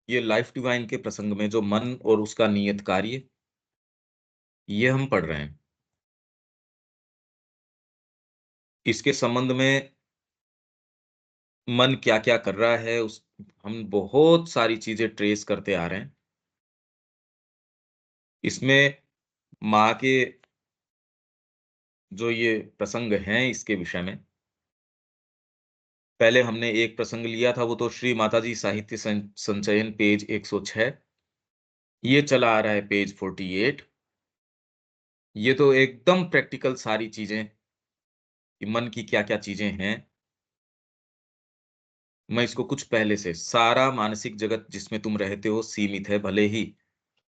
ये life divine के प्रसंग में जो मन और उसका नियत कार्य, ये हम पढ़ रहे हैं। इसके संबंध में मन क्या-क्या कर रहा है, उस हम बहुत सारी चीज़ें ट्रेस करते आ रहे हैं। इसमें माँ के जो ये प्रसंग हैं इसके विषय में, पहले हमने एक प्रसंग लिया था, वो तो श्री माताजी साहित्य संचयन पेज 106, ये चला आ रहा है पेज 48। ये तो एकदम प्रैक्टिकल सारी चीज़ें कि मन की क्या-क्या चीज़ें हैं। मैं इसको कुछ पहले से, सारा मानसिक जगत जिसमें तुम रहते हो सीमित है, भले ही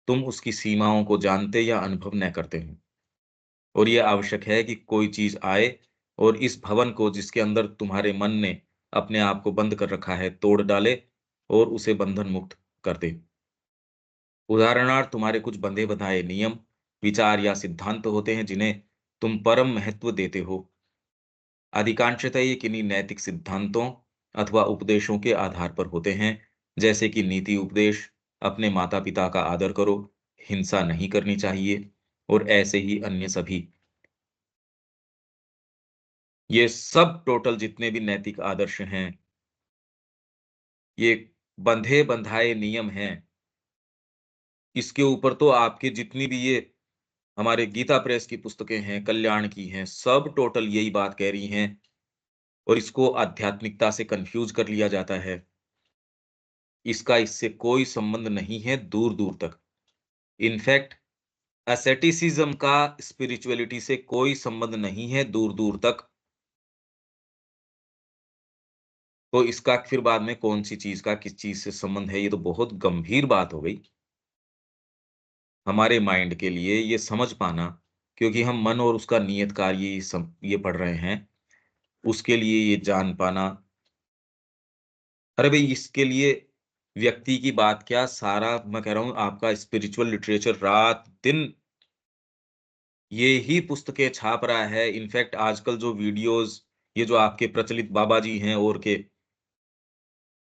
तुम उसकी सीमाओं को जानते या अनुभव न करते हो। और ये आवश्यक है कि कोई चीज़ आए और इस भवन को, जिसके अंदर तुम्हारे मन ने अपने आप को बंद कर रखा है, तोड़ डाले और उसे बंधन मुक्त कर दे। उदाहरणार्थ तुम्हारे कुछ बंधे बंधाए नियम, विचार या सिद्धांत होते हैं जिन्हें तुम परम महत्व देते हो। अधिकांशतः ये किन्हीं नैतिक सिद्धांतों अथवा उपदेशों के आधार पर होते हैं, जैसे कि नीति उपदेश, अपने माता-पिता का आदर करो, हिंसा नहीं करनी चाहिए और ऐसे ही अन्य सभी। ये सब टोटल जितने भी नैतिक आदर्श हैं, ये बंधे बंधाए नियम हैं। इसके ऊपर तो आपके जितनी भी ये हमारे गीता प्रेस की पुस्तकें हैं, कल्याण की हैं, सब टोटल यही बात कह रही हैं और इसको आध्यात्मिकता से कन्फ्यूज़ कर लिया जाता है। इसका इससे कोई संबंध नहीं है दूर-दूर तक। इनफैक्ट asceticism का स्पिरिचुअलिटी से कोई संबंध नहीं है दूर-दूर तक। तो इसका फिर बाद में कौन-सी चीज़ का किस चीज़ से संबंध है, ये तो बहुत गंभीर बात हो गई। हमारे माइंड के लिए ये समझ पाना, क्योंकि हम मन और उसका नियत कार्य ये पढ़ रहे हैं, उसके लिए ये जान पाना। अरे भई, इसके लिए व्यक्ति की बात क्या, सारा मैं कह रहा हूँ आपका स्पिरिचुअल लिटरेचर रात-दिन ये ही पुस्तकें छाप रहा है। इनफैक्ट आजकल जो वीडियोज़, ये जो आपके प्रचलित बाबा जी हैं और के,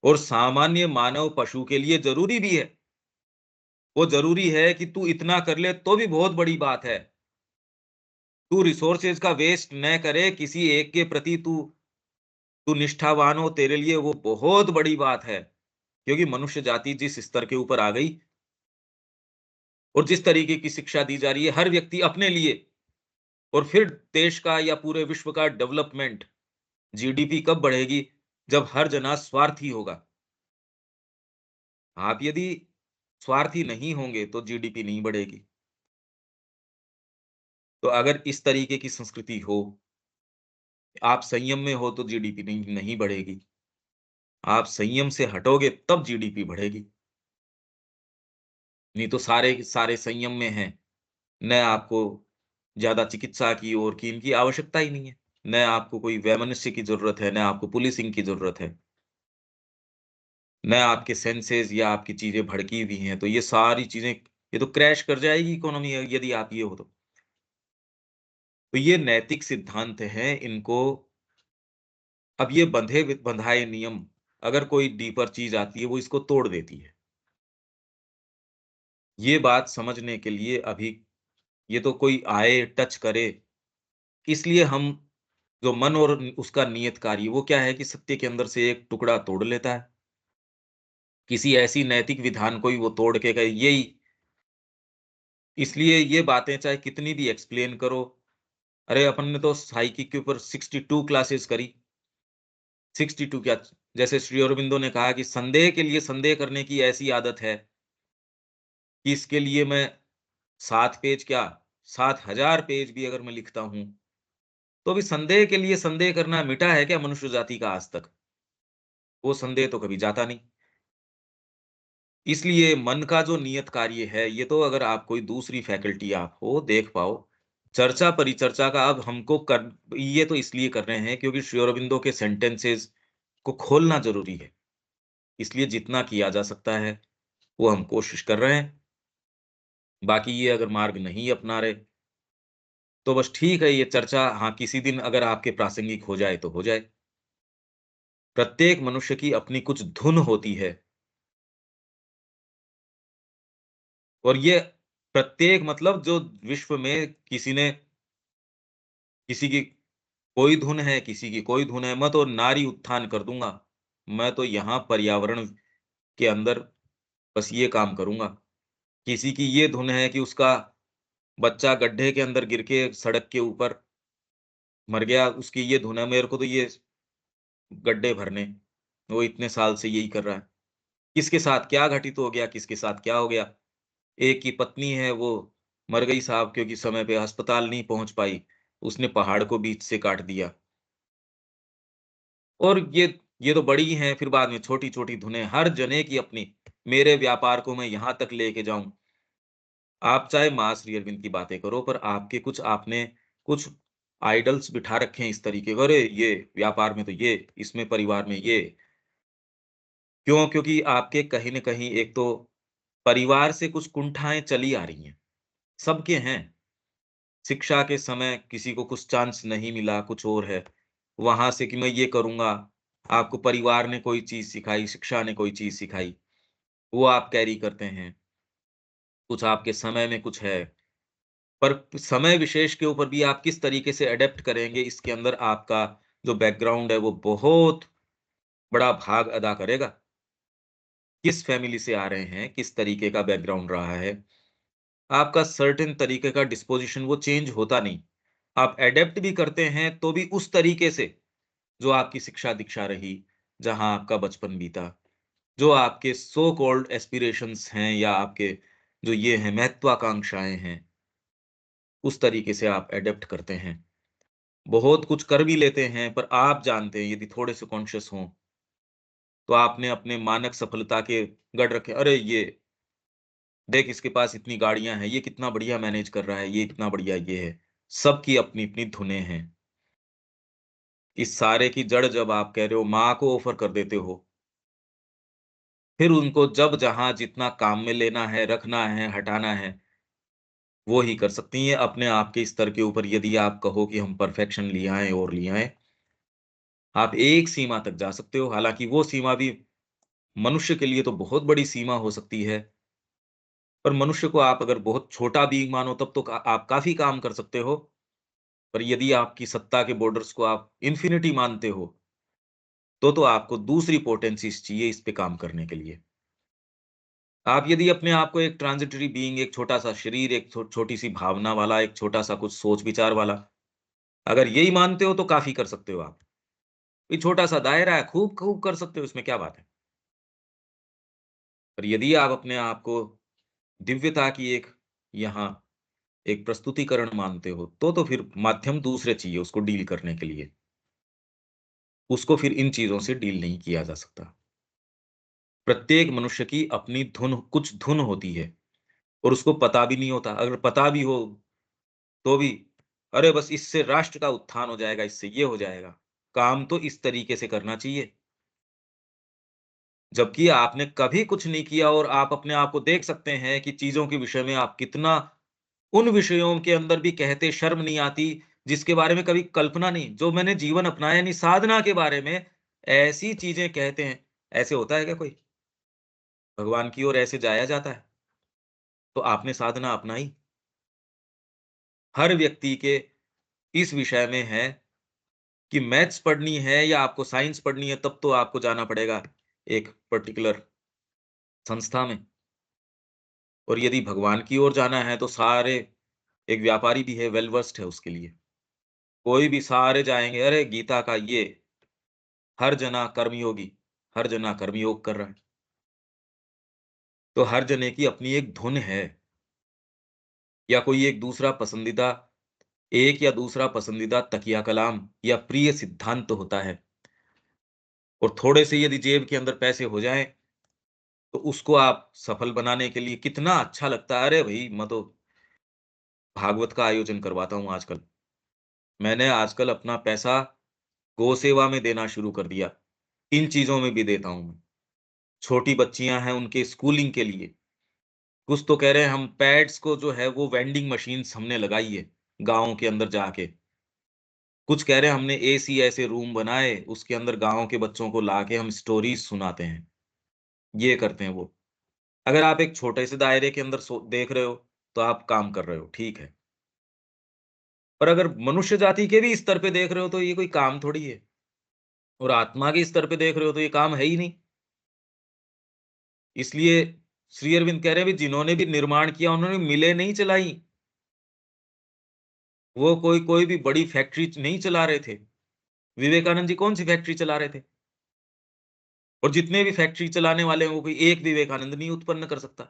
और सामान्य मानव पशु के लिए ज़रूरी भी है। वो ज़रूरी है कि तू इतना कर ले तो भी बहुत बड़ी बात है। तू रिसोर्सेज़ का वेस्ट न करे, किसी एक के प्रति तू तू निष्ठावान हो, तेरे लिए वो बहुत बड़ी बात है। क्योंकि मनुष्य जाति जिस स्तर के ऊपर आ गई और जिस तरीके की शिक्षा दी जा रही है, हर व्यक्ति अपने लिए, और फिर देश का या पूरे विश्व का डेवलपमेंट, जीडीपी कब बढ़ेगी? जब हर जना स्वार्थी होगा। आप यदि स्वार्थी नहीं होंगे तो जीडीपी नहीं बढ़ेगी। तो अगर इस तरीके की संस्कृति हो, आप संयम में हो तो जीडीपी नहीं नहीं बढ़ेगी। आप संयम से हटोगे तब जीडीपी बढ़ेगी। नहीं तो सारे के सारे संयम में हैं। न आपको ज़्यादा चिकित्सा की और की इनकी आवश्यकता ही नहीं है। न आपको कोई वैमनस्य की ज़रूरत है, न आपको पुलिसिंग की ज़रूरत है। न आपके सेंसेस या आपकी चीज़ें भड़की हुई हैं, तो ये सारी चीज़ें, ये तो क्रैश कर जाएगी इकोनॉमी यदि आप ये हो तो। तो ये नैतिक सिद्धांत हैं, इनको अब ये बंधाए नियम, अगर कोई डीपर चीज़ आती है, वो इसको तोड़ देती है। ये बात समझने के लिए अभी ये तो कोई आए, टच करे, इसलिए हम जो मन और उसका नियत कार्य, वो क्या है कि सत्य के अंदर से एक टुकड़ा तोड़ लेता है। किसी ऐसी नैतिक विधान को ही वो तोड़ के कहे यही, इसलिए ये बातें चाहे कितनी भी एक्सप्लेन करो, अरे अपन ने तो साइकिक के ऊपर 62 क्लासेस करी, 62 क्या, जैसे श्री अरबिंदो ने कहा कि संदेह के लिए संदेह करने की ऐसी आदत है कि इसके लिए मैं 7 पेज क्या, 7000 पेज भी अगर मैं लिखता हूँ, तो भी संदेह के लिए संदेह करना मिटा है क्या मनुष्य जाति का आज तक? वो संदेह तो कभी जाता नहीं। इसलिए मन का जो नियत कार्य है, ये तो अगर आप कोई दूसरी फैकल्टी आप हो, देख पाओ, चर्चा परिचर्चा का अब हमको कर, ये तो इसलिए कर रहे हैं क्योंकि श्री अरबिंदो के सेंटेंसेस को खोलना ज़रूरी है। इसलिए जितना किया जा सकता है, वो हम कोशिश कर रहे हैं। बाकी ये अगर मार्ग नहीं अपना रहे, तो बस ठीक है, ये चर्चा हाँ, किसी दिन अगर आपके प्रासंगिक हो जाए तो हो जाए। प्रत्येक मनुष्य की अपनी कुछ धुन होती है, और ये प्रत्येक मतलब जो विश्व में किसी की कोई धुन है, किसी की कोई धुन है, मैं तो नारी उत्थान कर दूँगा। मैं तो यहाँ पर्यावरण के अंदर बस ये काम करूँगा। किसी की ये धुन है कि उसका बच्चा गड्ढे के अंदर गिर के सड़क के ऊपर मर गया, उसकी ये धुन है, मेरे को तो ये गड्ढे भरने, वो इतने साल से यही कर रहा है। किसके साथ क्या घटित हो गया, किसके साथ क्या हो गया? एक की पत्नी है, वो मर गई साहब क्योंकि समय पे अस्पताल नहीं पहुँच पाई। उसने पहाड़ को बीच से काट दिया। और ये तो बड़ी हैं, फिर बाद में छोटी-छोटी धुनें, हर जने की अपनी, मेरे व्यापार को मैं यहाँ तक लेके जाऊँ। आप चाहे माँ श्री अरविंद की बातें करो, पर आपके कुछ आपने कुछ आइडल्स बिठा रखे हैं इस तरीके के, अरे! ये व्यापार में तो ये, इसमें परिवार में ये। क्यों? क्योंकि आपके कहीं न कहीं एक तो परिवार से कुछ कुंठाएँ चली आ रही हैं, सबके हैं। शिक्षा के समय किसी को कुछ चांस नहीं मिला, कुछ और है। वहाँ से कि मैं ये करूँगा, आपको परिवार ने कोई चीज़ सिखाई, शिक्षा ने कोई चीज़ सिखाई, वो आप कैरी करते हैं। कुछ आपके समय में कुछ है, पर समय विशेष के ऊपर भी आप किस तरीके से एडैप्ट करेंगे, इसके अंदर आपका जो बैकग्राउंड है, वो बहुत बड़ा भाग अदा करेगा। किस फैमिली से आ रहे हैं, किस तरीके का बैकग्राउंड रहा है, आपका सर्टेन तरीके का डिस्पोज़िशन वो चेंज होता नहीं। आप एडैप्ट भी करते हैं, तो भी उस तरीके से, जो आपकी शिक्षा-दीक्षा रही, जहाँ आपका बचपन बीता, जो आपके सो कॉल्ड एस्पिरेशंस हैं या आपके जो ये हैं महत्वाकांक्षाएँ हैं, उस तरीके से आप एडैप्ट करते हैं। बहुत कुछ कर भी लेते हैं, पर आप जानते हैं यदि थोड़े से कॉन्शियस हों, तो आपने अपने मानक सफलता के गढ़ रखे, अरे ये देख इसके पास इतनी गाड़ियाँ हैं, ये कितना बढ़िया मैनेज कर रहा है, ये इतना बढ़िया ये है। सबकी अपनी-अपनी धुनें हैं। इस सारे की जड़ जब आप कह रहे हो माँ को ऑफ़र कर देते हो, फिर उनको जब जहाँ जितना काम में लेना है, रखना है, हटाना है, वो ही कर सकती हैं अपने आप के स्तर के ऊपर। यदि आप कहो कि हम परफेक्शन ले आएँ और ले आएँ, आप एक सीमा तक जा सकते हो। हालाँकि वो सीमा भी मनुष्य के लिए तो बहुत बड़ी सीमा हो सकती है, पर मनुष्य को आप अगर बहुत छोटा बीइंग मानो तब तो आप काफ़ी काम कर सकते हो। पर यदि आपकी सत्ता के बॉर्डर्स को आप इन्फिनिटी मानते हो, तो आपको दूसरी पोटेंसीज़ चाहिए इस पे काम करने के लिए। आप यदि अपने आप को एक ट्रांज़िटरी बीइंग, एक छोटा-सा शरीर, एक छोटी-सी भावना वाला, एक छोटा-सा कुछ सोच-विचार वाला, अगर यही मानते हो तो काफ़ी कर सकते हो आप। ये छोटा-सा दायरा है, खूब-खूब कर सकते हो, इसमें क्या बात है? पर यदि आप अपने आप को दिव्यता की एक यहाँ एक प्रस्तुतिकरण मानते हो, तो फिर माध्यम दूसरे चाहिए उसको डील करने के लिए। उसको फिर इन चीज़ों से डील नहीं किया जा सकता। प्रत्येक मनुष्य की अपनी कुछ धुन होती है और उसको पता भी नहीं होता। अगर पता भी हो, तो भी, अरे बस इससे राष्ट्र का उत्थान हो जाएगा, इससे ये हो जाएगा। काम तो इस तरीके से करना चाहिए। जबकि आपने कभी कुछ नहीं किया और आप अपने आप को देख सकते हैं कि चीज़ों के विषय में आप कितना उन विषयों के अंदर भी कहते शर्म नहीं आती, जिसके बारे में कभी कल्पना नहीं, जो मैंने जीवन अपनाया यानी साधना के बारे में ऐसी चीज़ें कहते हैं। ऐसे होता है क्या कोई? भगवान की ओर ऐसे जाया जाता है? तो आपने साधना अपनाई। हर व्यक्ति के इस विषय में है कि मैथ्स पढ़नी है या आपको साइंस पढ़नी है, तब तो आपको जाना पड़ेगा एक पर्टिकुलर संस्था में। और यदि भगवान की ओर जाना है तो सारे, एक व्यापारी भी है, वेल वर्स्ड है उसके लिए। कोई भी सारे जाएँगे, अरे गीता का ये, हर जना कर्मयोगी, हर जना कर्मयोग कर रहा है। तो हर जने की अपनी एक धुन है, या कोई एक या दूसरा पसंदीदा तकिया कलाम या प्रिय सिद्धांत होता है। और थोड़े से यदि जेब के अंदर पैसे हो जाएँ, तो उसको आप सफल बनाने के लिए कितना अच्छा लगता है, अरे भई मैं तो भागवत का आयोजन करवाता हूँ आजकल। मैंने आजकल अपना पैसा गौ सेवा में देना शुरू कर दिया। इन चीज़ों में भी देता हूँ मैं। छोटी बच्चियाँ हैं उनके स्कूलिंग के लिए। कुछ तो कह रहे हैं हम पैड्स को जो है वो वेंडिंग मशीन्स हमने लगाई है, गाँव के अंदर जाके। कुछ कह रहे हैं हमने एसी ऐसे रूम बनाए, उसके अंदर गाँव के बच्चों को लाके हम स्टोरीज़ सुनाते हैं। ये करते हैं वो। अगर आप एक छोटे से दायरे के अंदर देख रहे हो, तो आप काम कर रहे हो, ठीक है। पर अगर मनुष्य जाति के भी स्तर पे देख रहे हो, तो ये कोई काम थोड़ी है। और आत्मा के स्तर पे देख रहे हो, तो ये काम है ही नहीं। इसलिए श्री अरविंद कह रहे हैं, भी जिन्होंने भी निर्माण किया, उन्होंने मिलें नहीं चलाई। वो कोई कोई भी बड़ी फैक्ट्री नहीं चला रहे थे। विवेकानंद जी कौन-सी फैक्ट्री चला रहे थे? और जितने भी फैक्ट्री चलाने वाले हैं, वो कोई एक विवेकानंद नहीं उत्पन्न कर सकता।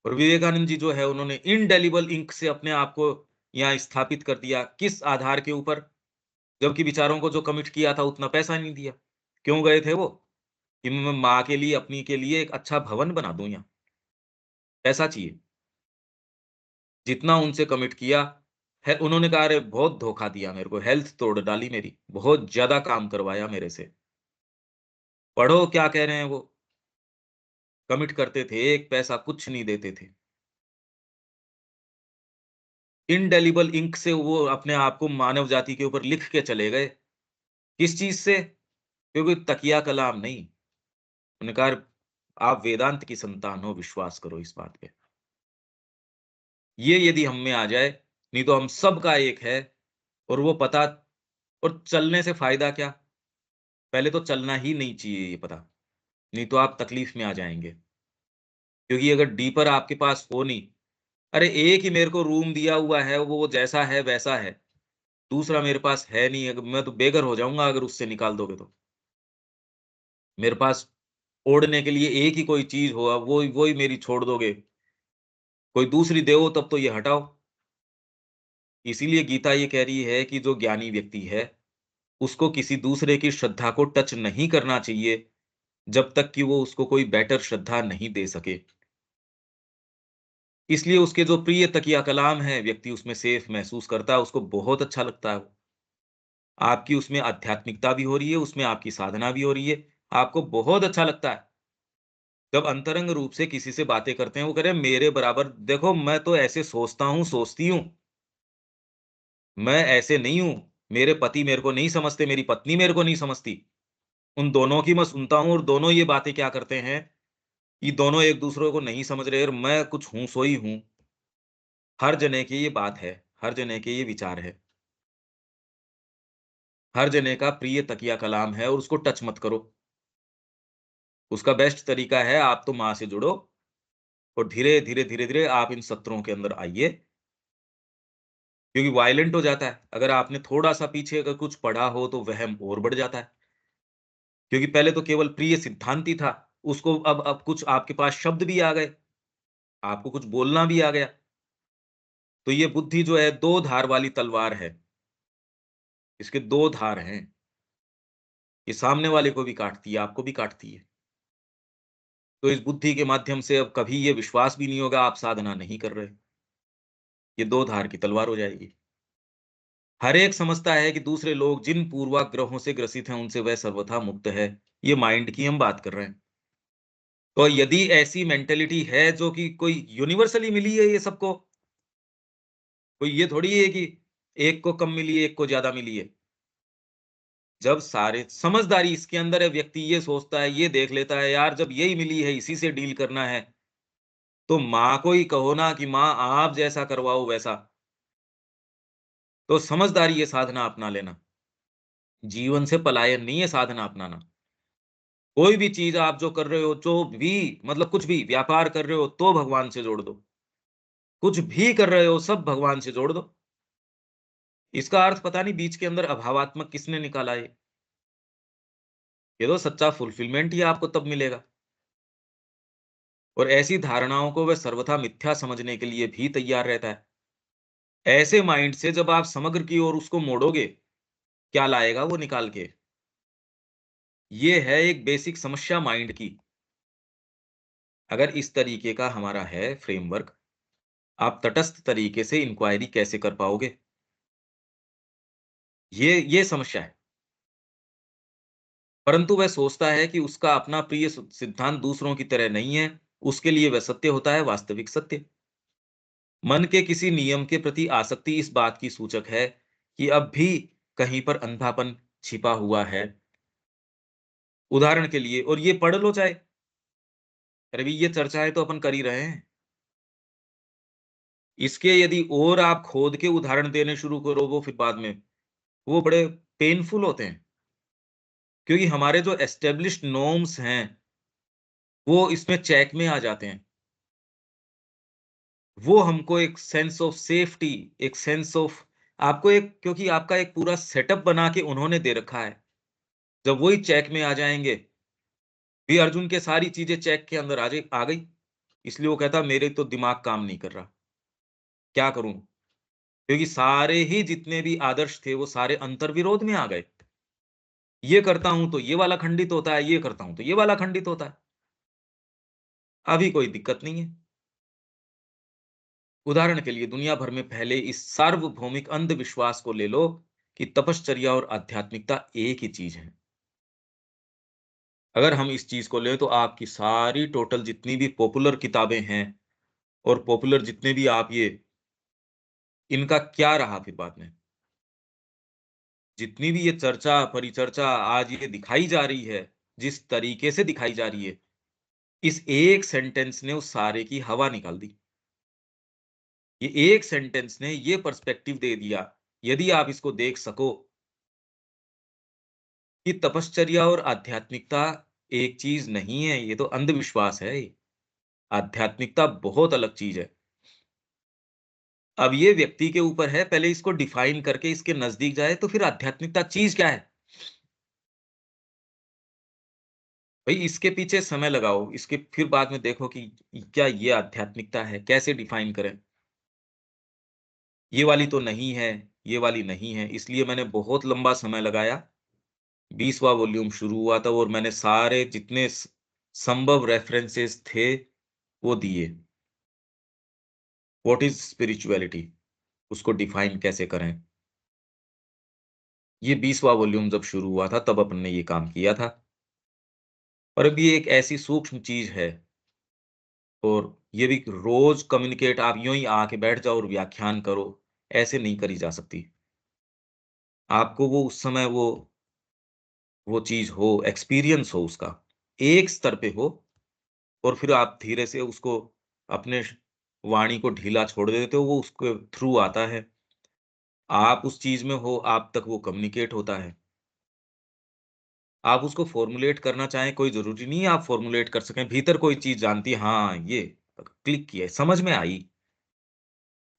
और विवेकानंद जी जो है, उन्होंने इंडेलिबल इंक से अपने आप को यहाँ स्थापित कर दिया। किस आधार के ऊपर? जबकि बेचारों को जो कमिट किया था, उतना पैसा नहीं दिया। क्यों गए थे वो? कि मैं माँ के लिए, अपनी के लिए एक अच्छा भवन बना दूँ यहाँ, पैसा चाहिए। जितना उनसे कमिट किया है, उन्होंने कहा, अरे बहुत धोखा दिया मेरे को, हेल्थ तोड़ डाली मेरी, बहुत ज़्यादा काम करवाया मेरे से। पढ़ो क्या कह रहे हैं वो, कमिट करते थे, एक पैसा कुछ नहीं देते थे। इंडेलिबल इंक से वो अपने आप को मानव जाति के ऊपर लिख के चले गए। किस चीज़ से? क्योंकि तकिया कलाम नहीं। उन्होंने कहा, आप वेदांत की संतान हो, विश्वास करो इस बात पे। ये यदि हम में आ जाए, नहीं तो हम सबका एक है। और वो पता, और चलने से फ़ायदा क्या? पहले तो चलना ही नहीं चाहिए ये पता, नहीं तो आप तकलीफ में आ जाएँगे। क्योंकि अगर डीपर आपके पास हो नहीं, अरे एक ही मेरे को रूम दिया हुआ है, वो जैसा है वैसा है। दूसरा मेरे पास है नहीं, अगर मैं तो बेघर हो जाऊँगा अगर उससे निकाल दोगे तो। मेरे पास ओढ़ने के लिए एक ही कोई चीज़ हो, अब वो ही मेरी छोड़ दोगे, कोई दूसरी दे तब तो ये हटाओ। इसीलिए गीता ये कह रही है कि जो ज्ञानी व्यक्ति है, उसको किसी दूसरे की श्रद्धा को टच नहीं करना चाहिए, जब तक कि वो उसको कोई बेटर श्रद्धा नहीं दे सके। इसलिए उसके जो प्रिय तकिया कलाम है, व्यक्ति उसमें सेफ महसूस करता है, उसको बहुत अच्छा लगता है वो। आपकी उसमें आध्यात्मिकता भी हो रही है, उसमें आपकी साधना भी हो रही है, आपको बहुत अच्छा लगता है। जब अंतरंग रूप से किसी से बातें करते हैं, वो कह रहे हैं मेरे बराबर देखो, मैं तो ऐसे सोचता हूँ, सोचती हूँ, मैं ऐसे नहीं हूँ। मेरे पति मेरे को नहीं समझते, मेरी पत्नी मेरे को नहीं समझती। उन दोनों की मैं सुनता हूँ और दोनों ये बातें क्या करते हैं, ये दोनों एक-दूसरे को नहीं समझ रहे और मैं कुछ हूँ सो ही हूँ। हर जने की ये बात है, हर जने के ये विचार है। हर जने का प्रिय तकिया कलाम है और उसको टच मत करो। उसका बेस्ट तरीका है, आप तो माँ से जुड़ो और धीरे-धीरे, धीरे-धीरे आप इन सत्रों के अंदर आइए, क्योंकि वायलेंट हो जाता है। अगर आपने थोड़ा-सा पीछे अगर कुछ पढ़ा हो तो वहम और बढ़ जाता है। क्योंकि पहले तो केवल प्रिय सिद्धांत ही था, उसको अब कुछ आपके पास शब्द भी आ गए, आपको कुछ बोलना भी आ गया। तो ये बुद्धि जो है 2 धार वाली तलवार है, इसके 2 धार हैं। ये सामने वाले को भी काटती है, आपको भी काटती है। तो इस बुद्धि के माध्यम से अब कभी ये विश्वास भी नहीं होगा आप साधना नहीं कर रहे। ये 2 धार की तलवार हो जाएगी। हर एक समझता है कि दूसरे लोग जिन पूर्वाग्रहों से ग्रसित हैं, उनसे वह सर्वथा मुक्त है। ये माइंड की हम बात कर रहे हैं। तो यदि ऐसी मेंटालिटी है जो कि कोई यूनिवर्सली मिली है ये सबको, कोई ये थोड़ी है कि एक को कम मिली है, एक को ज़्यादा मिली है। जब सारे समझदारी इसके अंदर है, व्यक्ति ये सोचता है, ये देख लेता है, यार जब यही मिली है, इसी से डील करना है, तो माँ को ही कहो ना कि माँ आप जैसा करवाओ वैसा। तो समझदारी ये साधना अपना लेना। जीवन से पलायन नहीं है साधना अपनाना। कोई भी चीज़ आप जो कर रहे हो, जो भी मतलब कुछ भी व्यापार कर रहे हो, तो भगवान से जोड़ दो। कुछ भी कर रहे हो, सब भगवान से जोड़ दो। इसका अर्थ पता नहीं बीच के अंदर अभावात्मक किसने निकाला ये। ये तो सच्चा फुलफिलमेंट ही आपको तब मिलेगा। और ऐसी धारणाओं को वह सर्वथा मिथ्या समझने के लिए भी तैयार रहता है। ऐसे माइंड से जब आप समग्र की ओर उसको मोड़ोगे, क्या लाएगा वो निकाल के? ये है एक बेसिक समस्या माइंड की। अगर इस तरीके का हमारा है फ्रेमवर्क, आप तटस्थ तरीके से इंक्वायरी कैसे कर पाओगे? ये समस्या है। परंतु वह सोचता है कि उसका अपना प्रिय सिद्धांत दूसरों की तरह नहीं है, उसके लिए वह सत्य होता है वास्तविक सत्य। मन के किसी नियम के प्रति आसक्ति इस बात की सूचक है कि अब भी कहीं पर अंधापन छिपा हुआ है। उदाहरण के लिए, और ये पढ़ लो चाहे, अरे भई ये चर्चाएँ तो अपन कर ही रहे हैं। इसके यदि और आप खोद के उदाहरण देने शुरू करो वो फिर बाद में, वो बड़े पेनफुल होते हैं। क्योंकि हमारे जो एस्टेब्लिश्ड नॉर्म्स हैं, वो इसमें चेक में आ जाते हैं। वो हमको एक सेंस ऑफ सेफ्टी, एक सेंस ऑफ आपको एक क्योंकि आपका एक पूरा सेटअप बना के उन्होंने दे रखा है। जब वही चेक में आ जाएँगे, भी अर्जुन के सारी चीज़ें चेक के अंदर आ गई। इसलिए वो कहता मेरे तो दिमाग काम नहीं कर रहा, क्या करूँ? क्योंकि सारे ही जितने भी आदर्श थे, वो सारे अंतर्विरोध में आ गए। ये करता हूँ तो ये वाला खंडित होता है, ये करता हूँ तो ये वाला खंडित होता है। अभी कोई दिक्कत नहीं है। उदाहरण के लिए दुनिया भर में फैले इस सार्वभौमिक अंधविश्वास को ले लो कि तपश्चर्या और आध्यात्मिकता एक ही चीज है। अगर हम इस चीज को लें तो आपकी सारी टोटल जितनी भी पॉपुलर किताबें हैं और पॉपुलर जितने भी आप ये इनका क्या रहा फिर बाद में? जितनी भी ये चर्चा, परिचर्चा आज ये दिखाई जा रही है, जिस तरीके से दिखाई जा रही है, इस एक सेंटेंस ने उस सारे की हवा निकाल दी। ये एक सेंटेंस ने ये पर्सपेक्टिव दे दिया, यदि आप इसको देख सको कि तपश्चर्या और आध्यात्मिकता एक चीज नहीं है, ये तो अंधविश्वास है ये। आध्यात्मिकता बहुत अलग चीज है। अब ये व्यक्ति के ऊपर है, पहले इसको डिफाइन करके इसके नजदीक जाए तो फिर आध्यात्मिकता चीज क्या है? भाई इसके पीछे समय लगाओ, इसके फिर बाद में देखो कि क्या ये आध्यात्मिकता है, कैसे डिफाइन करें? ये वाली तो नहीं है, ये वाली नहीं है, इसलिए मैंने बहुत लंबा समय लगाया। 20वाँ वॉल्यूम शुरू हुआ था और मैंने सारे जितने संभव रेफरेंसेस थे, वो दिए। What is spirituality? उसको डिफाइन कैसे करें? ये 20वाँ वॉल्यूम जब शुरू हुआ था, तब अपन ने ये काम किया था। और अब ये एक ऐसी सूक्ष्म चीज़ है और ये भी रोज़ कम्युनिकेट आप यूँ ही आके बैठ जाओ और व्याख्यान करो, ऐसे नहीं करी जा सकती। आपको वो उस समय वो चीज़ हो, एक्सपीरियंस हो उसका, एक स्तर पे हो और फिर आप धीरे से उसको अपने वाणी को ढीला छोड़ देते हो, वो उसके थ्रू आता है। आप उस चीज़ में हो, आप तक वो कम्युनिकेट होता है। आप उसको फ़ॉर्मूलेट करना चाहें, कोई ज़रूरी नहीं है आप फ़ॉर्मूलेट कर सकें, भीतर कोई चीज़ जानती है, हाँ, ये क्लिक किया, समझ में आई।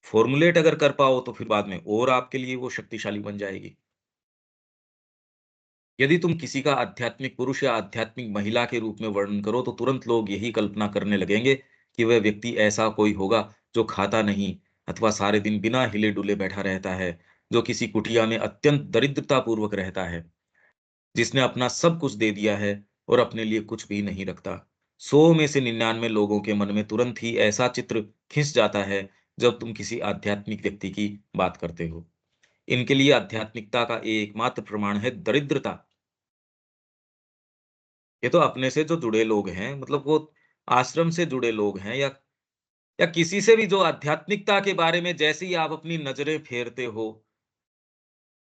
फ़ॉर्मूलेट अगर कर पाओ, तो फिर बाद में और आपके लिए वो शक्तिशाली बन जाएगी। यदि तुम किसी का आध्यात्मिक पुरुष या आध्यात्मिक महिला के रूप में वर्णन करो, तो तुरंत लोग यही कल्पना करने लगेंगे कि वह व्यक्ति ऐसा कोई होगा, जो खाता नहीं अथवा सारे दिन बिना हिले-डुले बैठा रहता है, जो किसी कुटिया में अत्यंत दरिद्रतापूर्वक रहता है। जिसने अपना सब कुछ दे दिया है और अपने लिए कुछ भी नहीं रखता। 100 में से 99 लोगों के मन में तुरंत ही ऐसा चित्र खिंच जाता है जब तुम किसी आध्यात्मिक व्यक्ति की बात करते हो। इनके लिए आध्यात्मिकता का एकमात्र प्रमाण है दरिद्रता। ये तो अपने से जो जुड़े लोग हैं, मतलब वो आश्रम से जुड़े लोग हैं या किसी से भी जो आध्यात्मिकता के बारे में जैसे ही आप अपनी नज़रें फेरते हो,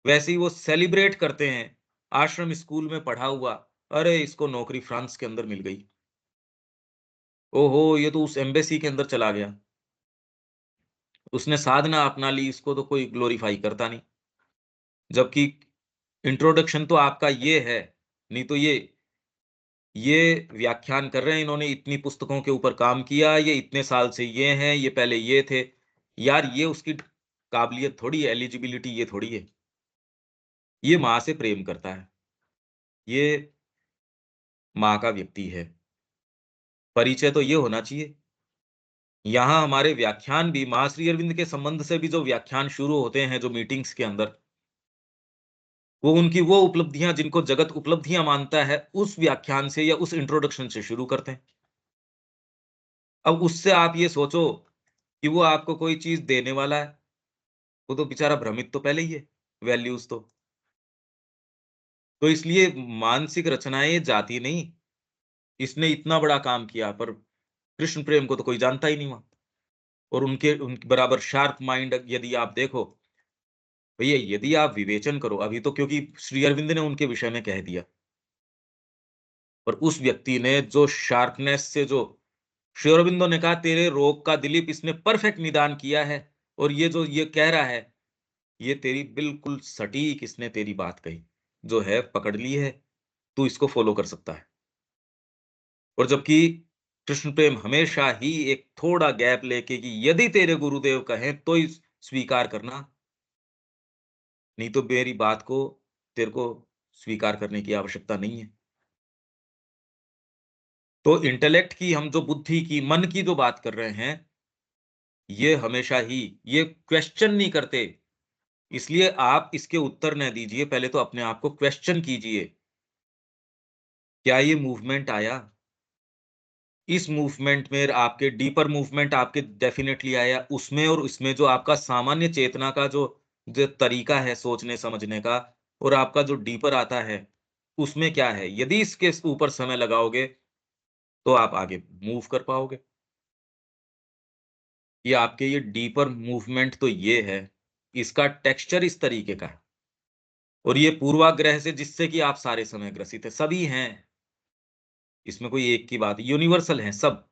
वैसे ही वो सेलिब्रेट करते हैं। आश्रम स्कूल में पढ़ा हुआ, अरे इसको नौकरी फ्रांस के अंदर मिल गई। ओहो! ये तो उस एम्बेसी के अंदर चला गया। उसने साधना अपना ली, इसको तो कोई ग्लोरीफाई करता नहीं। जबकि इंट्रोडक्शन तो आपका ये है, नहीं तो ये व्याख्यान कर रहे हैं, इन्होंने इतनी पुस्तकों के ऊपर काम किया, ये इतने साल से ये हैं, ये पहले ये थे। यार ये उसकी काबिलियत थोड़ी है, एलिजिबिलिटी ये थोड़ी है। ये माँ से प्रेम करता है, ये माँ का व्यक्ति है। परिचय तो ये होना चाहिए। यहाँ हमारे व्याख्यान भी माँ श्री अरविंद के संबंध से भी जो व्याख्यान शुरू होते हैं, जो मीटिंग्स के अंदर, वो उनकी वो उपलब्धियाँ जिनको जगत उपलब्धियाँ मानता है, उस व्याख्यान से या उस इंट्रोडक्शन से शुरू करते हैं। अब उससे आप ये सोचो कि वो आपको कोई चीज़ देने वाला है, वो तो बेचारा भ्रमित तो पहले ही है, वैल्यूज़ तो। तो इसलिए मानसिक रचनाएँ जाती नहीं, इसने इतना बड़ा काम किया पर कृष्ण प्रेम को तो कोई जानता ही नहीं वहाँ। और उनके बराबर शार्प माइंड यदि आप देखो, भैया यदि आप विवेचन करो, अभी तो क्योंकि श्री अरविंद ने उनके विषय में कह दिया, पर उस व्यक्ति ने जो शार्पनेस से जो श्री अरबिंदो ने कहा तेरे रोग का दिलीप इसने परफेक्ट निदान किया है, और ये जो ये कह रहा है, ये तेरी बिल्कुल सटीक इसने तेरी बात कही, जो है पकड़ ली है, तू इसको फॉलो कर सकता है। और जबकि कृष्ण प्रेम हमेशा ही एक थोड़ा गैप लेके कि यदि तेरे गुरुदेव कहें तो ही स्वीकार करना, नहीं तो मेरी बात को तेरे को स्वीकार करने की आवश्यकता नहीं है। तो इंटेलेक्ट की हम जो बुद्धि की, मन की जो बात कर रहे हैं, ये हमेशा ही ये क्वेश्चन नहीं करते। इसलिए आप इसके उत्तर न दीजिए, पहले तो अपने आप को क्वेश्चन कीजिए, क्या ये मूवमेंट आया? इस मूवमेंट में आपके डीपर मूवमेंट आपके डेफिनिटली आया, उसमें और इसमें जो आपका सामान्य चेतना का जो जो तरीका है सोचने समझने का, और आपका जो डीपर आता है, उसमें क्या है? यदि इसके ऊपर समय लगाओगे, तो आप आगे मूव कर पाओगे। ये आपके ये डीपर मूवमेंट तो ये है, इसका टेक्सचर इस तरीके का है, और ये पूर्वाग्रह से जिससे कि आप सारे समय ग्रसित हैं, सभी हैं। इसमें कोई एक की बात यूनिवर्सल हैं सब।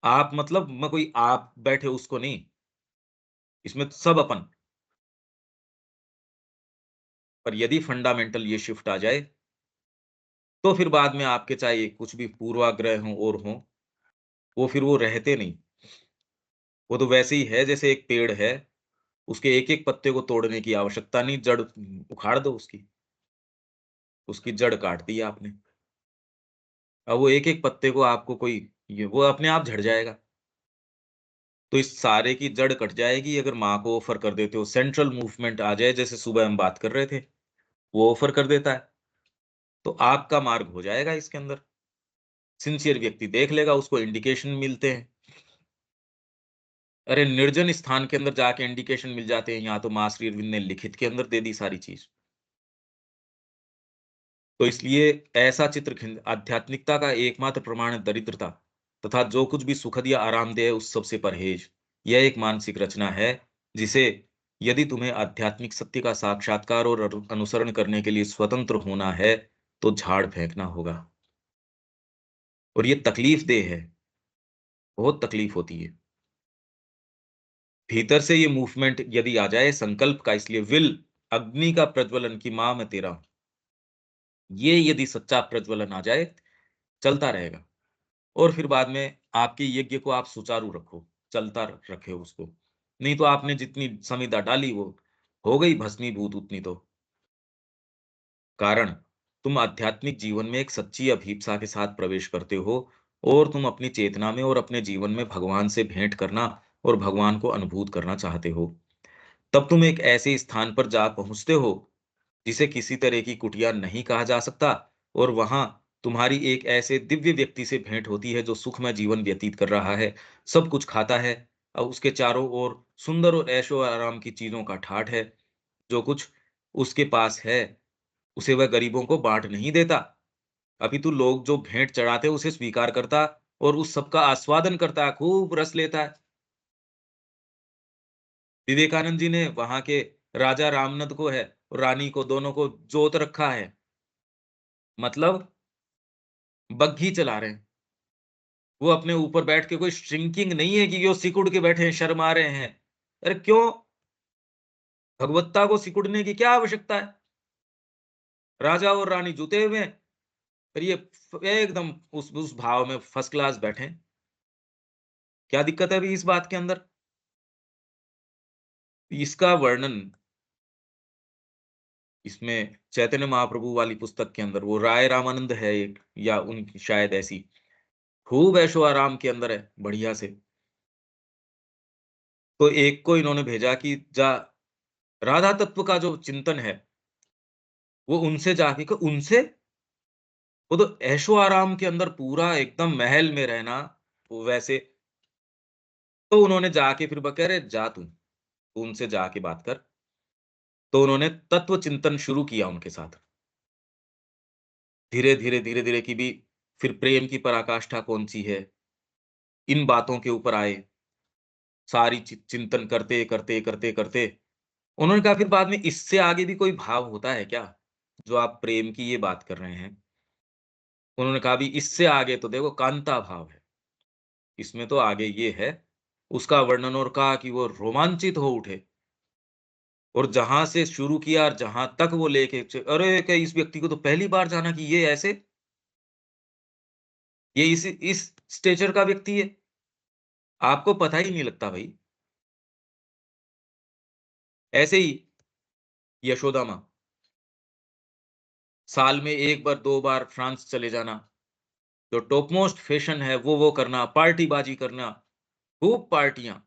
आप मतलब मैं कोई आप बैठे उसको नहीं, इसमें सब अपन। पर यदि फंडामेंटल ये शिफ्ट आ जाए, तो फिर बाद में आपके चाहे कुछ भी पूर्वाग्रह हों और हों, वो फिर वो रहते नहीं। वो तो वैसे ही है जैसे एक पेड़ है, उसके एक-एक पत्ते को तोड़ने की आवश्यकता नहीं, जड़ उखाड़ दो उसकी जड़ काट दी आपने। अब वो एक-एक पत्ते को आपको कोई ये वो अपने आप झड़ जाएगा। तो इस सारे की जड़ कट जाएगी अगर माँ को ऑफ़र कर देते हो, सेंट्रल मूवमेंट आ जाए, जैसे सुबह हम बात कर रहे थे, वो ऑफ़र कर देता है, तो आपका मार्ग हो जाएगा इसके अंदर। सिंसियर व्यक्ति देख लेगा, उसको इंडिकेशन मिलते हैं। अरे! निर्जन स्थान के अंदर जाके इंडिकेशन मिल जाते हैं, यहाँ तो माँ श्री अरविंद ने लिखित के अंदर दे दी सारी चीज़। तो इसलिए ऐसा चित्र खिंड आध्यात्मिकता का एकमात्र प्रमाण है दरिद्रता, तथा जो कुछ भी सुखद या आरामदेह है उस सब से परहेज। यह एक मानसिक रचना है, जिसे यदि तुम्हें आध्यात्मिक सत्य का साक्षात्कार और अनुसरण करने के लिए स्वतंत्र होना है, तो झाड़ फेंकना होगा। और ये तकलीफ़देह है, बहुत तकलीफ़ होती है। भीतर से ये मूवमेंट यदि आ जाए संकल्प का, इसलिए विल, अग्नि का प्रज्वलन कि माँ मैं तेरा हूँ। ये यदि सच्चा प्रज्वलन आ जाए, चलता रहेगा। और फिर बाद में आपके यज्ञ को आप सुचारू रखो, चलता रखे उसको। नहीं तो आपने जितनी समिधा डाली वो हो गई भस्मीभूत उतनी तो। कारण तुम आध्यात्मिक जीवन में एक सच्ची अभीप्सा के साथ प्रवेश करते हो, और तुम अपनी चेतना में और अपने जीवन में भगवान से भेंट करना और भगवान को अनुभूत करना चाहते हो। तब तुम एक ऐसे स्थान पर जा पहुँचते हो, जिसे किसी तरह की कुटिया नहीं कहा जा सकता, और वहां तुम्हारी एक ऐसे दिव्य व्यक्ति से भेंट होती है जो सुखमय जीवन व्यतीत कर रहा है, सब कुछ खाता है, और उसके चारों ओर सुंदर और ऐशो आराम की चीजों का ठाठ है। जो कुछ उसके पास है, उसे वह गरीबों को बांट नहीं देता, अपितु लोग जो भेंट चढ़ाते उसे स्वीकार करता और उस सबका आस्वादन करता, खूब रस लेता है। विवेकानंद जी ने वहां के राजा रामनद को है और रानी को, दोनों को जोत रखा है, मतलब बग्घी चला रहे हैं। वो अपने ऊपर बैठ के कोई श्रिंकिंग नहीं है कि वो सिकुड़ के बैठे हैं, शर्मा रहे हैं। अरे क्यों? भगवत्ता को सिकुड़ने की क्या आवश्यकता है? राजा और रानी जुटे हुए हैं, और ये एकदम उस भाव में फर्स्ट क्लास बैठे हैं। क्या दिक्कत है अभी इस बात के अंदर? इसका वर्णन इसमें चैतन्य महाप्रभु वाली पुस्तक के अंदर, वो राय रामानंद है एक, या उनकी शायद ऐसी, खूब ऐशो आराम के अंदर है, बढ़िया से। तो एक को इन्होंने भेजा कि जा राधा तत्व का जो चिंतन है, वो उनसे जाके उनसे, वो तो ऐशो-आराम के अंदर पूरा एकदम महल में रहना, वो वैसे। तो उन्होंने जाके फिर कह रहे जा तू उनसे जाके बात कर। तो उन्होंने तत्व चिंतन शुरू किया उनके साथ। धीरे-धीरे, धीरे-धीरे की भी फिर प्रेम की पराकाष्ठा कौन-सी है, इन बातों के ऊपर आए। सारी चिंतन करते, करते, करते, करते उन्होंने कहा फिर बाद में इससे आगे भी कोई भाव होता है क्या? जो आप प्रेम की ये बात कर रहे हैं। उन्होंने कहा अभी इससे आगे तो देखो कांता भाव है। इसमें तो आगे ये है, उसका वर्णन और कहा कि वो रोमांचित हो उठे और जहाँ से शुरू किया और जहाँ तक वो लेके अरे! क्या इस व्यक्ति को तो पहली बार जाना कि ये ऐसे, ये इस स्टेचर का व्यक्ति है, आपको पता ही नहीं लगता भई। ऐसे ही यशोदा माँ, साल में 1 बार 2 बार फ्रांस चले जाना, जो टॉप मोस्ट फैशन है वो करना, पार्टीबाज़ी करना, खूब पार्टियाँ।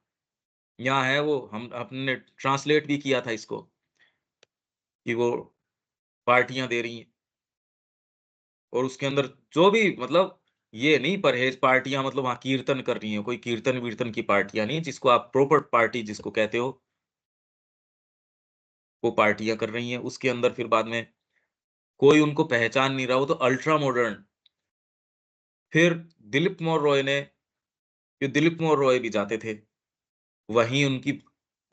यहाँ है वो हम हमने ट्रांसलेट भी किया था इसको कि वो पार्टियाँ दे रही हैं और उसके अंदर जो भी मतलब ये नहीं परहेज पार्टियाँ मतलब वहाँ कीर्तन कर रही हैं, कोई कीर्तन-वीर्तन की पार्टियाँ नहीं, जिसको आप प्रॉपर पार्टी जिसको कहते हो, वो पार्टियाँ कर रही हैं। उसके अंदर फिर बाद में कोई उनको पहचान नहीं रहा, वो तो अल्ट्रा मॉडर्न। फिर दिलीप कुमार रॉय ने ये दिलीप कुमार रॉय भी जाते थे। वहीं उनकी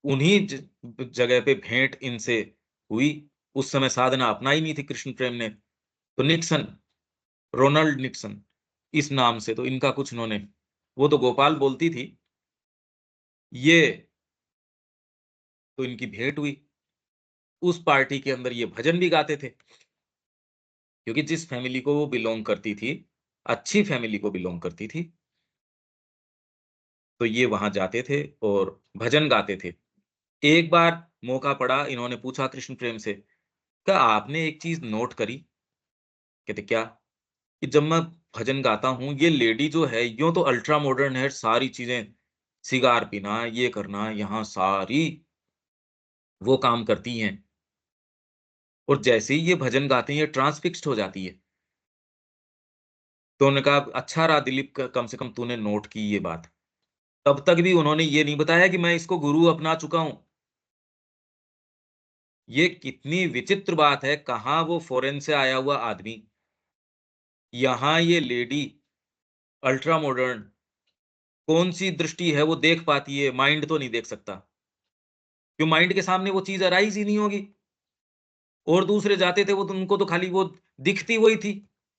उन्हीं जगह पे भेंट इनसे हुई। उस समय साधना अपनाई नहीं थी कृष्ण प्रेम ने। तो निक्सन, रोनाल्ड निक्सन इस नाम से तो इनका कुछ उन्होंने वो तो गोपाल बोलती थी, ये तो इनकी भेंट हुई। उस पार्टी के अंदर ये भजन भी गाते थे, क्योंकि जिस फैमिली को वो बिलॉन्ग करती थी, अच्छी फैमिली को बिलॉन्ग करती थी, तो ये वहाँ जाते थे और भजन गाते थे। एक बार मौका पड़ा, इन्होंने पूछा कृष्ण प्रेम से, "क्या आपने एक चीज़ नोट करी?" कहते, "क्या?" कि जब मैं भजन गाता हूँ, ये लेडी जो है, यूँ तो अल्ट्रा मॉडर्न है, सारी चीज़ें, सिगार पीना, ये करना, यहाँ सारी वो काम करती हैं और जैसे ही ये भजन गाती हैं, ये ट्रांसफ़िक्स्ड हो जाती है। तो उन्होंने कहा, "अच्छा रहा दिलीप क कम से कम तूने नोट की ये बात।" तब तक भी उन्होंने ये नहीं बताया कि मैं इसको गुरु अपना चुका हूँ। ये कितनी विचित्र बात है, कहाँ वो फ़ॉरेन से आया हुआ आदमी, यहाँ ये लेडी अल्ट्रा मॉडर्न, कौन-सी दृष्टि है वो देख पाती है, माइंड तो नहीं देख सकता। क्यों माइंड के सामने वो चीज़ अराइज़ ही नहीं होगी और दूसरे जाते थे वो तो उनको तो खाली वो दिखती वही थी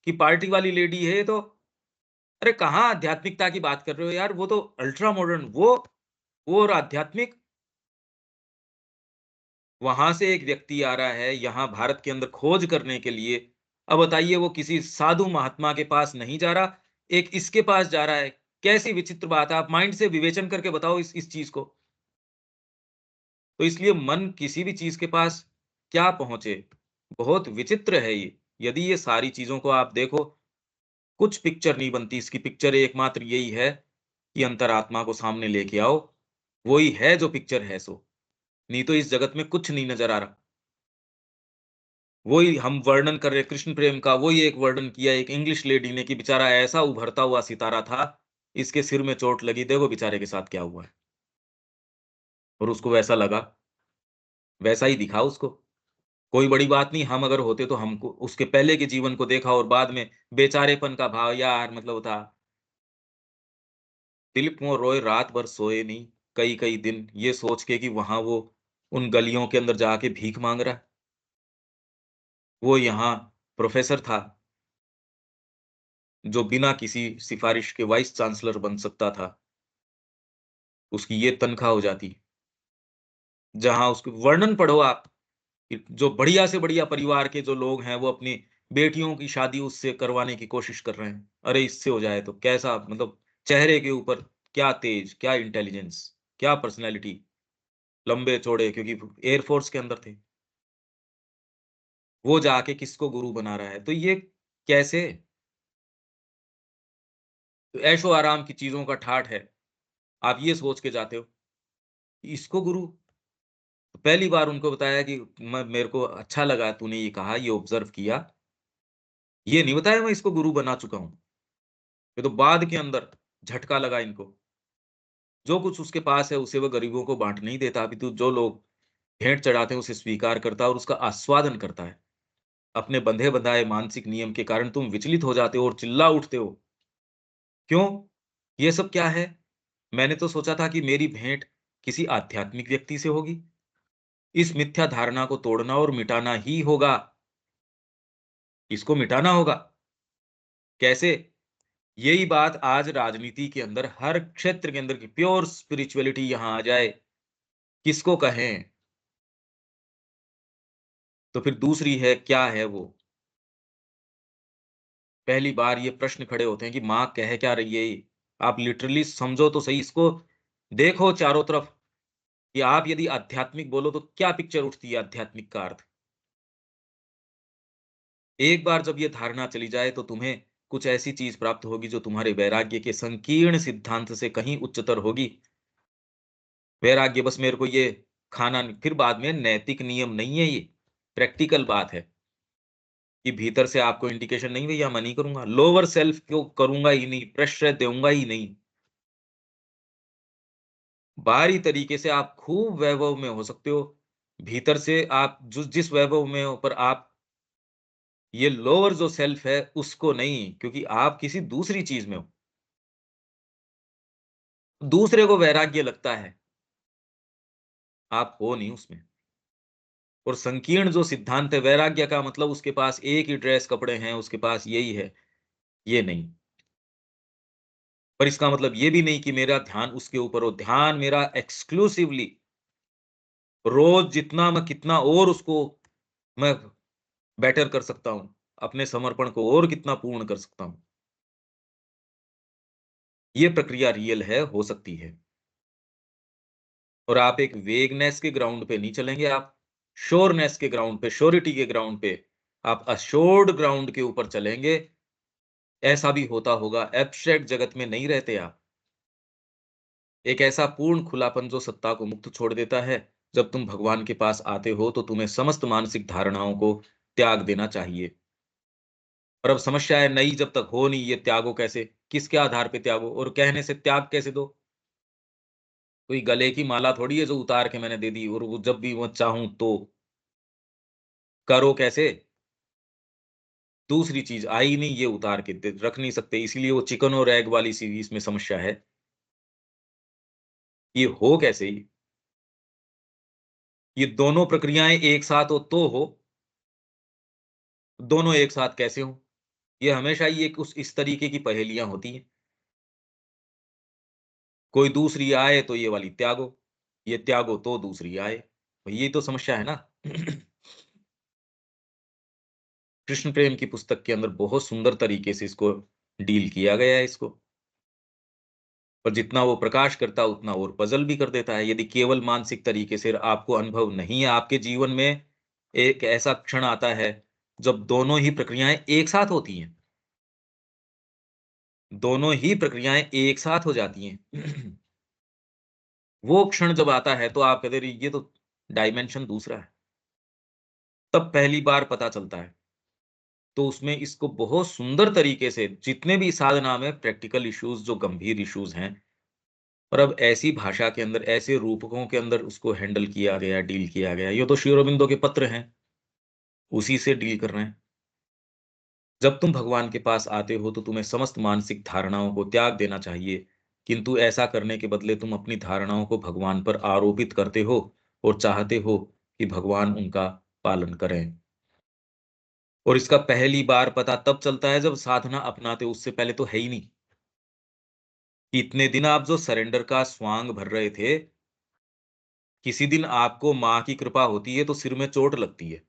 कि पार्टी वाली लेडी है ये तो। अरे कहाँ आध्यात्मिकता की बात कर रहे हो यार, वो तो अल्ट्रा मॉडर्न वो और आध्यात्मिक। वहाँ से एक व्यक्ति आ रहा है यहाँ भारत के अंदर खोज करने के लिए। अब बताइए वो किसी साधु महात्मा के पास नहीं जा रहा, एक इसके पास जा रहा है। कैसी विचित्र बात है, आप माइंड से विवेचन करके बताओ इस चीज़ को। तो इसलिए मन किसी भी चीज़ के पास क्या पहुँचे, बहुत विचित्र है ये। यदि ये सारी चीज़ों को आप देखो, कुछ पिक्चर नहीं बनती, इसकी पिक्चर एकमात्र यही है कि अंतरात्मा को सामने लेके आओ, वही है जो पिक्चर है सो, नहीं तो इस जगत में कुछ नहीं नज़र आ रहा। वही हम वर्णन कर रहे हैं कृष्ण प्रेम का, वही एक वर्णन किया एक इंग्लिश लेडी ने कि बेचारा ऐसा उभरता हुआ सितारा था, इसके सिर में चोट लगी, देखो बेचारे के साथ क्या हुआ है। और उसको वैसा लगा, वैसा ही दिखा उसको। कोई बड़ी बात नहीं, हम अगर होते तो हमको उसके पहले के जीवन को देखा और बाद में बेचारेपन का भाव यार मतलब होता। दिलीप कुमार रॉय रात भर सोए नहीं, कई-कई दिन ये सोच के कि वहाँ वो उन गलियों के अंदर जाके भीख माँग रहा है। वो यहाँ प्रोफ़ेसर था, जो बिना किसी सिफ़ारिश के वाइस चांसलर बन सकता था, उसकी ये तनख़्वाह हो जाती। जहाँ उसके वर्णन पढ़ो आप, कि जो बढ़िया से बढ़िया परिवार के जो लोग हैं, वो अपनी बेटियों की शादी उससे करवाने की कोशिश कर रहे हैं। अरे! इससे हो जाए तो कैसा मतलब चेहरे के ऊपर क्या तेज, क्या इंटेलिजेंस, क्या पर्सनैलिटी, लंबे-चौड़े क्योंकि एयर फ़ोर्स के अंदर थे। वो जाके किसको गुरु बना रहा है, तो ये कैसे? तो ऐशो-आराम की चीज़ों का ठाठ है। आप ये सोच के जाते हो, इसको गुरु तो पहली बार उनको बताया कि मैं मेरे को अच्छा लगा तूने ये कहा, ये ऑब्ज़र्व किया। ये नहीं बताया मैं इसको गुरु बना चुका हूँ। ये तो बाद के अंदर झटका लगा इनको। जो कुछ उसके पास है उसे वो गरीबों को बाँट नहीं देता, अपितु जो लोग भेंट चढ़ाते हैं उसे स्वीकार करता है और उसका आस्वादन करता है। अपने बंधे-बँधाए मानसिक नियम के कारण तुम विचलित हो जाते हो और चिल्ला उठते हो। क्यों? ये सब क्या है? मैंने तो सोचा था कि मेरी भेंट किसी आध्यात्मिक व्यक्ति से होगी। इस मिथ्या धारणा को तोड़ना और मिटाना ही होगा। इसको मिटाना होगा। कैसे? यही बात आज राजनीति के अंदर हर क्षेत्र के अंदर की प्योर स्पिरिचुअलिटी यहाँ आ जाए, किसको कहें? तो फिर दूसरी है, क्या है वो? पहली बार ये प्रश्न खड़े होते हैं कि माँ कह क्या रही है ये? आप लिटरली समझो तो सही इसको, देखो चारों तरफ कि आप यदि आध्यात्मिक बोलो तो क्या पिक्चर उठती है आध्यात्मिक का अर्थ? एक बार जब ये धारणा चली जाए तो तुम्हें कुछ ऐसी चीज़ प्राप्त होगी जो तुम्हारे वैराग्य के संकीर्ण सिद्धांत से कहीं उच्चतर होगी। वैराग्य बस मेरे को ये खाना नहीं, फिर बाद में नैतिक नियम नहीं है ये, प्रैक्टिकल बात है कि भीतर से आपको इंडिकेशन नहीं भैया मैं नहीं करूँगा, लोअर सेल्फ को करूँगा ही नहीं, प्रश्रय दूँगा ही नहीं। बाहरी तरीके से आप खूब वैभव में हो सकते हो, भीतर से आप जिस वैभव में हो पर आप ये लोअर जो सेल्फ है उसको नहीं, क्योंकि आप किसी दूसरी चीज़ में हो। दूसरे को वैराग्य लगता है, आप हो नहीं उसमें। और संकीर्ण जो सिद्धांत है वैराग्य का मतलब उसके पास एक ही ड्रेस कपड़े हैं, उसके पास यही है, ये नहीं। पर इसका मतलब ये भी नहीं कि मेरा ध्यान उसके ऊपर हो, ध्यान मेरा एक्सक्लूसिवली रोज़ जितना मैं कितना और उसको मैं बेटर कर सकता हूँ, अपने समर्पण को और कितना पूर्ण कर सकता हूँ। ये प्रक्रिया रियल है, हो सकती है। और आप एक वेगनेस के ग्राउंड पे नहीं चलेंगे, आप श्योरनेस के ग्राउंड पे, श्योरिटी के ग्राउंड पे, आप अश्योर्ड ग्राउंड के ऊपर चलेंगे। ऐसा भी होता होगा, एब्स्ट्रैक्ट जगत में नहीं रहते आप। एक ऐसा पूर्ण खुलापन जो सत्ता को मुक्त छोड़ देता है, जब तुम भगवान के पास आते हो तो तुम्हें समस्त मानसिक धारणाओं को त्याग देना चाहिए। और अब समस्या है नहीं, जब तक हो नहीं ये त्यागो कैसे? किसके आधार पे त्यागो? और कहने से त्याग कैसे दो? कोई गले की माला थोड़ी है जो उतार के मैंने दे दी और वो जब भी मैं चाहूँ तो करो कैसे? दूसरी चीज़ आई नहीं, ये उतार के दे रख नहीं सकते, इसीलिए वो चिकन और एग वाली सीरीज़ में समस्या है। ये हो कैसे ये? ये दोनों प्रक्रियाएँ एक साथ हो तो हो, दोनों एक साथ कैसे हों? ये हमेशा ही एक उस इस तरीके की पहेलियाँ होती हैं। कोई दूसरी आए तो ये वाली त्यागो, ये त्यागो तो दूसरी आए। ये तो समस्या है ना। कृष्ण प्रेम की पुस्तक के अंदर बहुत सुंदर तरीके से इसको डील किया गया है इसको। और जितना वो प्रकाश करता है उतना और पज़ल भी कर देता है। यदि केवल मानसिक तरीके से आपको अनुभव नहीं है, आपके जीवन में एक ऐसा क्षण आता है, जब दोनों ही प्रक्रियाएँ एक साथ होती हैं। दोनों ही प्रक्रियाएँ एक साथ हो जाती हैं। वो क्षण जब आता है तो आप कहते, अरे! ये तो डायमेंशन दूसरा है। तब पहली बार पता चलता है। तो उसमें इसको बहुत सुंदर तरीके से जितने भी साधना में प्रैक्टिकल इश्यूज़ जो गंभीर इश्यूज़ हैं, और अब ऐसी भाषा के अंदर, ऐसे रूपकों के अंदर उसको हैंडल किया गया, डील किया गया। ये तो श्री अरबिंदो के पत्र हैं, उसी से डील कर रहे हैं। जब तुम भगवान के पास आते हो तो तुम्हें समस्त मानसिक धारणाओं को त्याग देना चाहिए, किंतु ऐसा करने के बदले तुम अपनी धारणाओं को भगवान पर आरोपित करते हो और चाहते हो कि भगवान उनका पालन करें। और इसका पहली बार पता तब चलता है जब साधना अपनाते हो, उससे पहले तो है ही नहीं। कि इतने दिन आप जो सरेंडर का स्वांग भर रहे थे, किसी दिन आपको माँ की कृपा होती है तो सिर में चोट लगती है,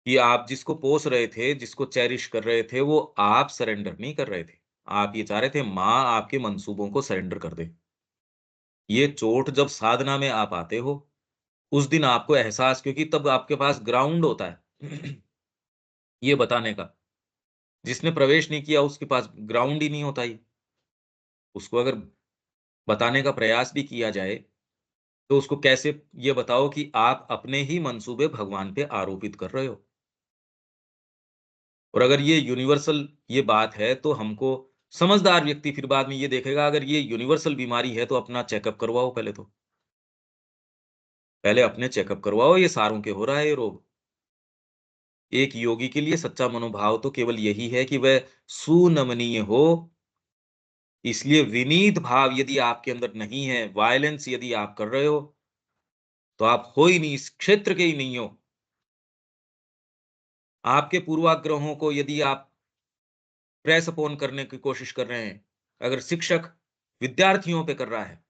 कि आप जिसको पोस रहे थे, जिसको चेरिश कर रहे थे, वो आप सरेंडर नहीं कर रहे थे। आप ये चाह रहे थे माँ आपके मंसूबों को सरेंडर कर दे। ये चोट जब साधना में आप आते हो, उस दिन आपको एहसास, क्योंकि तब आपके पास ग्राउंड होता है ये बताने का। जिसने प्रवेश नहीं किया उसके पास ग्राउंड ही नहीं होता ही। उसको अगर बताने का प्रयास भी किया जाए, तो उसको कैसे ये बताओ कि आप अपने ही मंसूबे भगवान पे आरोपित कर रहे हो। और अगर ये यूनिवर्सल ये बात है, तो हमको समझदार व्यक्ति फिर बाद में ये देखेगा, अगर ये यूनिवर्सल बीमारी है, तो अपना चेकअप करवाओ पहले तो। पहले अपने चेकअप करवाओ, ये सारों के हो रहा है ये रोग। एक योगी के लिए सच्चा मनोभाव तो केवल यही है कि वह सुनमनीय हो, इसलिए विनीत भाव यदि आपके अंदर नहीं है, वायलेंस यदि आप कर रहे हो, तो आप हो ही नहीं, इस क्षेत्र के ही नहीं हो। आपके पूर्वाग्रहों को यदि आप प्रेस अपॉन करने की कोशिश कर रहे हैं, अगर शिक्षक विद्यार्थियों पे कर रहा है,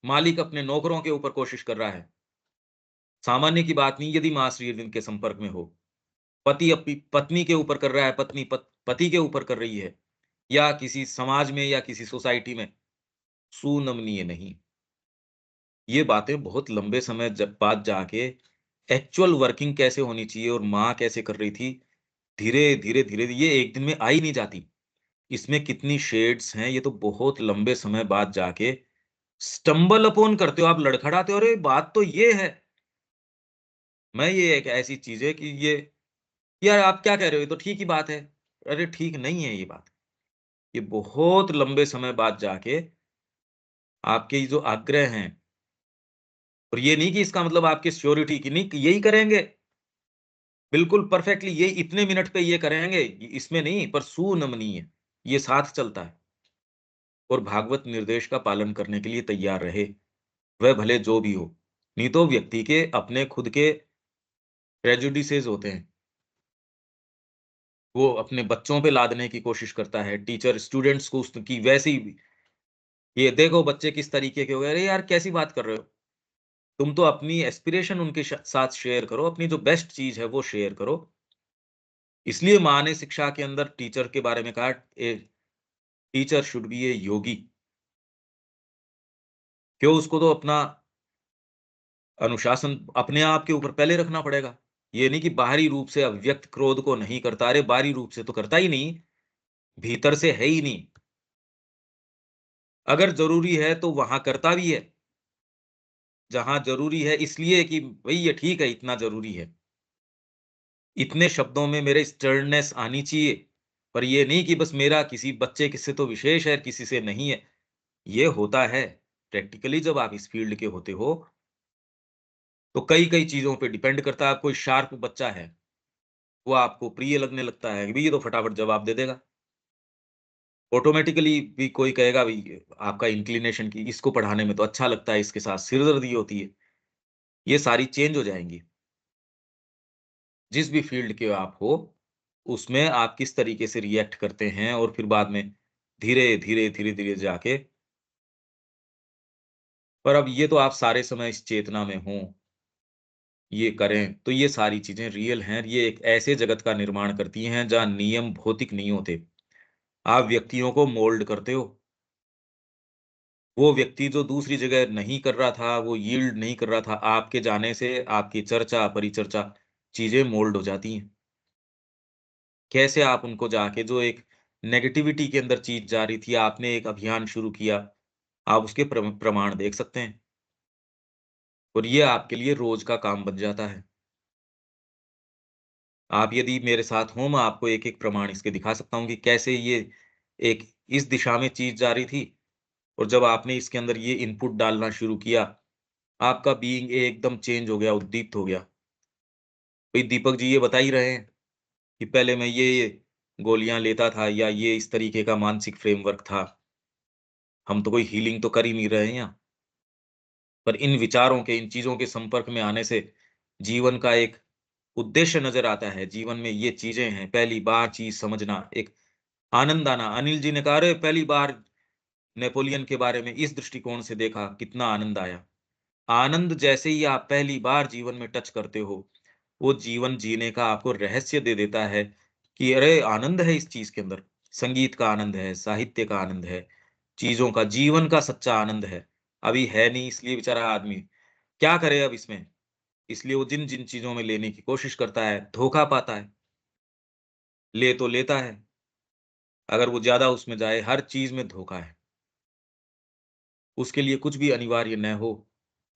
मालिक अपने नौकरों के ऊपर कोशिश कर रहा है, सामान्य की बात नहीं यदि माँ श्री अरविंद के संपर्क में हो, पति अपनी पत्नी के ऊपर कर रहा है, पत्नी पति के ऊपर कर रही है, या किसी समाज में या किसी सोसाइटी में, सुनमनीय नहीं। ये बातें बहुत लंबे समय बाद जाके एक्चुअल वर्किंग कैसे होनी चाहिए और माँ कैसे कर रही थी, धीरे-धीरे ये एक दिन में आ ही नहीं जाती। इसमें कितनी शेड्स हैं, ये तो बहुत लंबे समय बाद जाके स्टम्बल अपॉन करते हो, आप लड़खड़ाते हो, अरे बात तो ये है। मैं ये एक ऐसी चीज़ है कि ये यार आप क्या कह रहे हो? ये तो ठीक ही बात है। अरे ठीक नहीं है ये बात। ये बहुत लंबे समय बाद जाके आपके ये जो आग्रह हैं और ये नहीं कि इसका मतलब आपकी श्योरिटी की नहीं कि यही करेंगे, बिल्कुल परफेक्टली ये इतने मिनट पे ये करेंगे, इसमें नहीं पर सुनमनीय, ये साथ चलता है और भागवत निर्देश का पालन करने के लिए तैयार रहे, वह भले जो भी हो। नहीं तो व्यक्ति के अपने खुद के प्रेजुडिसेस होते हैं, वो अपने बच्चों पे लादने की कोशिश करता है, टीचर स्टूडेंट्स को उसकी वैसी ये देखो बच्चे किस तरीके के हो गए, अरे यार कैसी बात कर रहे हो? तुम तो अपनी एस्पिरेशन उनके साथ शेयर करो, अपनी जो बेस्ट चीज़ है वो शेयर करो। इसलिए माँ ने शिक्षा के अंदर टीचर के बारे में कहा ए टीचर शुड बी ए योगी। क्यों उसको तो अपना अनुशासन अपने आप के ऊपर पहले रखना पड़ेगा। ये नहीं कि बाहरी रूप से अव्यक्त क्रोध को नहीं करता, अरे बाहरी रूप से तो करता ही नहीं, भीतर से है ही नहीं। अगर ज़रूरी है तो वहाँ करता भी है, जहाँ ज़रूरी है इसलिए कि भई ये ठीक है, इतना ज़रूरी है। इतने शब्दों में मेरे स्टर्ननेस आनी चाहिए, पर ये नहीं कि बस मेरा किसी बच्चे किससे तो विशेष है, किसी से नहीं है। ये होता है, प्रैक्टिकली जब आप इस फ़ील्ड के होते हो, तो कई-कई चीज़ों पे डिपेंड करता है। अब कोई शार्प बच्चा है, वो आपको प्रिय लगने लगता है कि भई ये तो फटाफट जवाब दे देगा। ऑटोमैटिकली भी कोई कहेगा भई आपका इंक्लिनेशन कि इसको पढ़ाने में तो अच्छा लगता है, इसके साथ सिरदर्दी होती है। ये सारी चेंज हो जाएँगी। जिस भी फ़ील्ड के आप हो, उसमें आप किस तरीके से रिएक्ट करते हैं और फिर बाद में धीरे-धीरे, धीरे-धीरे जाके पर अब ये तो आप सारे समय इस चेतना में हों, ये करें, तो ये सारी चीज़ें रियल हैं। ये एक ऐसे जगत का निर्माण करती हैं जहाँ नियम भौतिक नहीं होते। आप व्यक्तियों को मोल्ड करते हो। वो व्यक्ति जो दूसरी जगह नहीं कर रहा था, वो यील्ड नहीं कर रहा था, आपके जाने से आपकी चर्चा, परिचर्चा चीज़ें मोल्ड हो जाती हैं। कैसे आप उनको जाके जो एक नेगेटिविटी के अंदर चीज़ जा रही थी, आपने एक अभियान शुरू किया, आप उसके प्रमाण देख सकते हैं और ये आपके लिए रोज़ का काम बन जाता है। आप यदि मेरे साथ हों, मैं आपको एक-एक प्रमाण इसके दिखा सकता हूँ कि कैसे ये एक इस दिशा में चीज़ जा रही थी और जब आपने इसके अंदर ये इनपुट डालना शुरू किया, आपका बीइंग एकदम चेंज हो गया, उद्दीप्त हो गया। वही दीपक जी ये बता ही रहे हैं कि पहले मैं ये गोलियाँ लेता था या ये इस तरीके का मानसिक फ्रेमवर्क था। हम तो कोई हीलिंग तो कर ही नहीं रहे हैं यहाँ। पर इन विचारों के, इन चीज़ों के संपर्क में आने से जीवन का एक उद्देश्य नज़र आता है। जीवन में ये चीज़ें हैं, पहली बार चीज़ समझना, एक आनंद आना। अनिल जी ने कहा, "अरे! पहली बार नेपोलियन के बारे में इस दृष्टिकोण से देखा, कितना आनंद आया।" आनंद जैसे ही आप पहली बार जीवन में टच करते हो, वो जीवन जीने का आपको रहस्य दे देता है कि अरे! आनंद है इस चीज़ के अंदर। संगीत का आनंद है, साहित्य का आनंद है, चीज़ों का, जीवन का सच्चा आनंद है। अभी है नहीं इसलिए बेचारा आदमी क्या करे अब इसमें? इसलिए वो जिन-जिन चीज़ों में लेने की कोशिश करता है, धोखा पाता है। ले तो लेता है, अगर वो ज़्यादा उसमें जाए, हर चीज़ में धोखा है। उसके लिए कुछ भी अनिवार्य न हो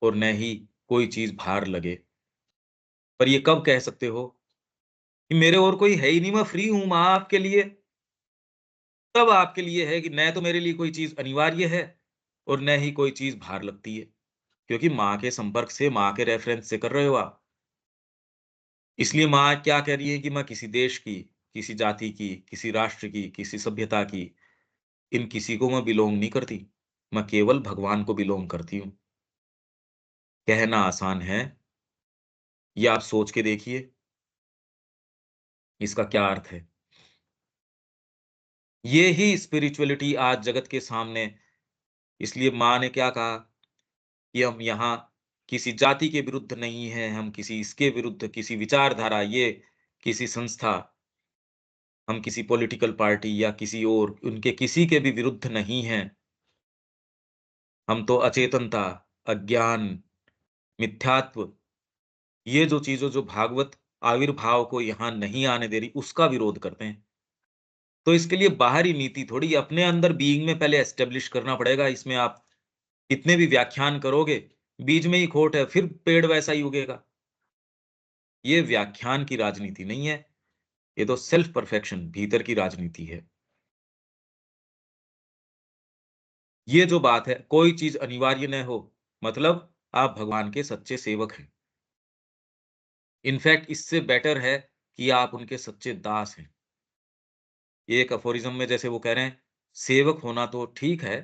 और न ही कोई चीज़ भार लगे। पर ये कब कह सकते हो कि मेरे और कोई है ही नहीं, मैं फ्री हूँ माँ आपके लिए। तब आपके लिए है कि न तो मेरे लिए कोई चीज़ अनिवार्य है और न ही कोई चीज़ भार लगती है। क्योंकि माँ के संपर्क से, माँ के रेफ़रेंस से कर रहे हो आप। इसलिए माँ क्या कह रही है कि मैं किसी देश की, किसी जाति की, किसी राष्ट्र की, किसी सभ्यता की, इन किसी को मैं बिलॉन्ग नहीं करती। मैं केवल भगवान को बिलॉन्ग करती हूँ। कहना आसान है, ये आप सोच के देखिए, इसका क्या अर्थ है? ये ही स्पिरिचुअलिटी आज जगत के सामने, इसलिए माँ ने क्या कहा कि हम यहाँ किसी जाति के विरुद्ध नहीं हैं, हम किसी इसके विरुद्ध, किसी विचारधारा, ये किसी संस्था, हम किसी पॉलिटिकल पार्टी या किसी और उनके किसी के भी विरुद्ध नहीं हैं। हम तो अचेतनता, अज्ञान, मिथ्यात्व, ये जो चीज़ें जो भागवत आविर्भाव को यहाँ नहीं आने दे रही, उसका विरोध करते हैं। तो इसके लिए बाहरी नीति थोड़ी, अपने अंदर बीइंग में पहले एस्टेब्लिश करना पड़ेगा। इसमें आप कितने भी व्याख्यान करोगे, बीज में ही खोट है, फिर पेड़ वैसा ही उगेगा। ये व्याख्यान की राजनीति नहीं है, ये तो सेल्फ परफेक्शन, भीतर की राजनीति है। ये जो बात है, कोई चीज़ अनिवार्य न हो, मतलब आप भगवान के सच्चे सेवक हैं। इनफैक्ट इससे बेटर है कि आप उनके सच्चे दास हैं। ये एक अफोरिज्म में जैसे वो कह रहे हैं, सेवक होना तो ठीक है,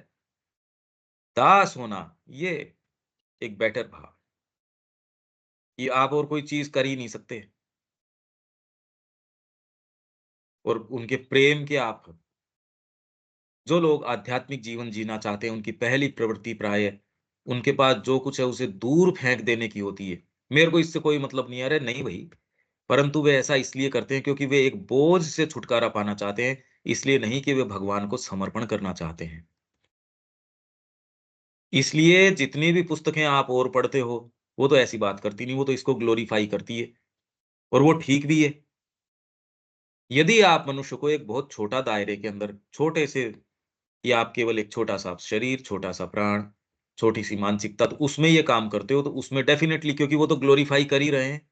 दास होना ये एक बेटर भाव, कि आप और कोई चीज़ कर ही नहीं सकते और उनके प्रेम के आप, जो लोग आध्यात्मिक जीवन जीना चाहते हैं, उनकी पहली प्रवृत्ति प्राय उनके पास जो कुछ है उसे दूर फेंक देने की होती है। मेरे को इससे कोई मतलब नहीं है, अरे नहीं भई, परंतु वे ऐसा इसलिए करते हैं क्योंकि वे एक बोझ से छुटकारा पाना चाहते हैं, इसलिए नहीं कि वे भगवान को समर्पण करना चाहते हैं। इसलिए जितनी भी पुस्तकें आप और पढ़ते हो, वो तो ऐसी बात करती नहीं, वो तो इसको ग्लोरीफाई करती है और वो ठीक भी है। यदि आप मनुष्य को एक बहुत छोटा दायरे के अंदर, छोटे से, कि आप केवल एक छोटा-सा शरीर, छोटा-सा प्राण, छोटी-सी मानसिकता, तो उसमें ये काम करते हो, तो उसमें डेफ़िनेटली, क्योंकि वो तो ग्लोरीफाई कर ही रहे हैं।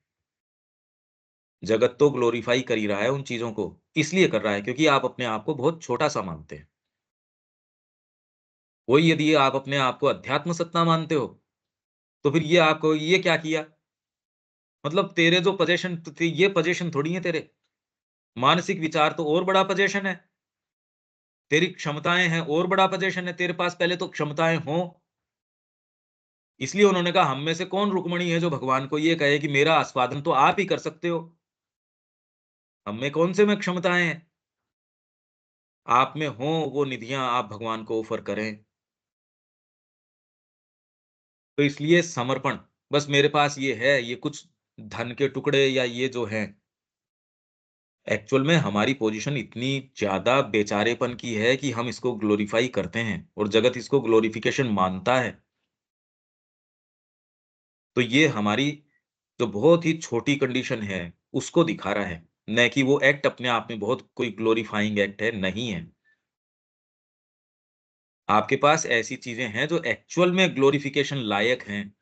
जगत तो ग्लोरीफाई कर ही रहा है उन चीज़ों को, इसलिए कर रहा है क्योंकि आप अपने आप को बहुत छोटा-सा मानते हैं। वही यदि आप अपने आप को अध्यात्म सत्ता मानते हो, तो फिर ये आपको ये क्या किया? मतलब तेरे जो पोज़ेशन थे, ये पोज़ेशन थोड़ी है तेरे। मानसिक विचार तो और बड़ा पोज़ेशन है। तेरी क्षमताएँ हैं और बड़ा पोज़ेशन है, तेरे पास पहले तो क्षमताएँ हों। इसलिए उन्होंने कहा, हम में से कौन रुक्मणी है जो भगवान को ये कहे कि मेरा आस्वादन तो आप ही कर सकते हो। हम में कौन से में क्षमताएँ हैं? आप में हों वो निधियाँ, आप भगवान को ऑफ़र करें। तो इसलिए समर्पण, बस मेरे पास ये है, ये कुछ धन के टुकड़े या ये जो हैं, एक्चुअल में हमारी पोज़ीशन इतनी ज़्यादा बेचारेपन की है कि हम इसको ग्लोरीफाई करते हैं और जगत इसको ग्लोरिफ़िकेशन मानता है। तो ये हमारी जो बहुत ही छोटी कंडीशन है, उसको दिखा रहा है, न कि वो एक्ट अपने आप में बहुत कोई ग्लोरीफाइंग एक्ट है, नहीं है। आपके पास ऐसी चीज़ें हैं जो एक्चुअल में ग्लोरिफ़िकेशन लायक हैं।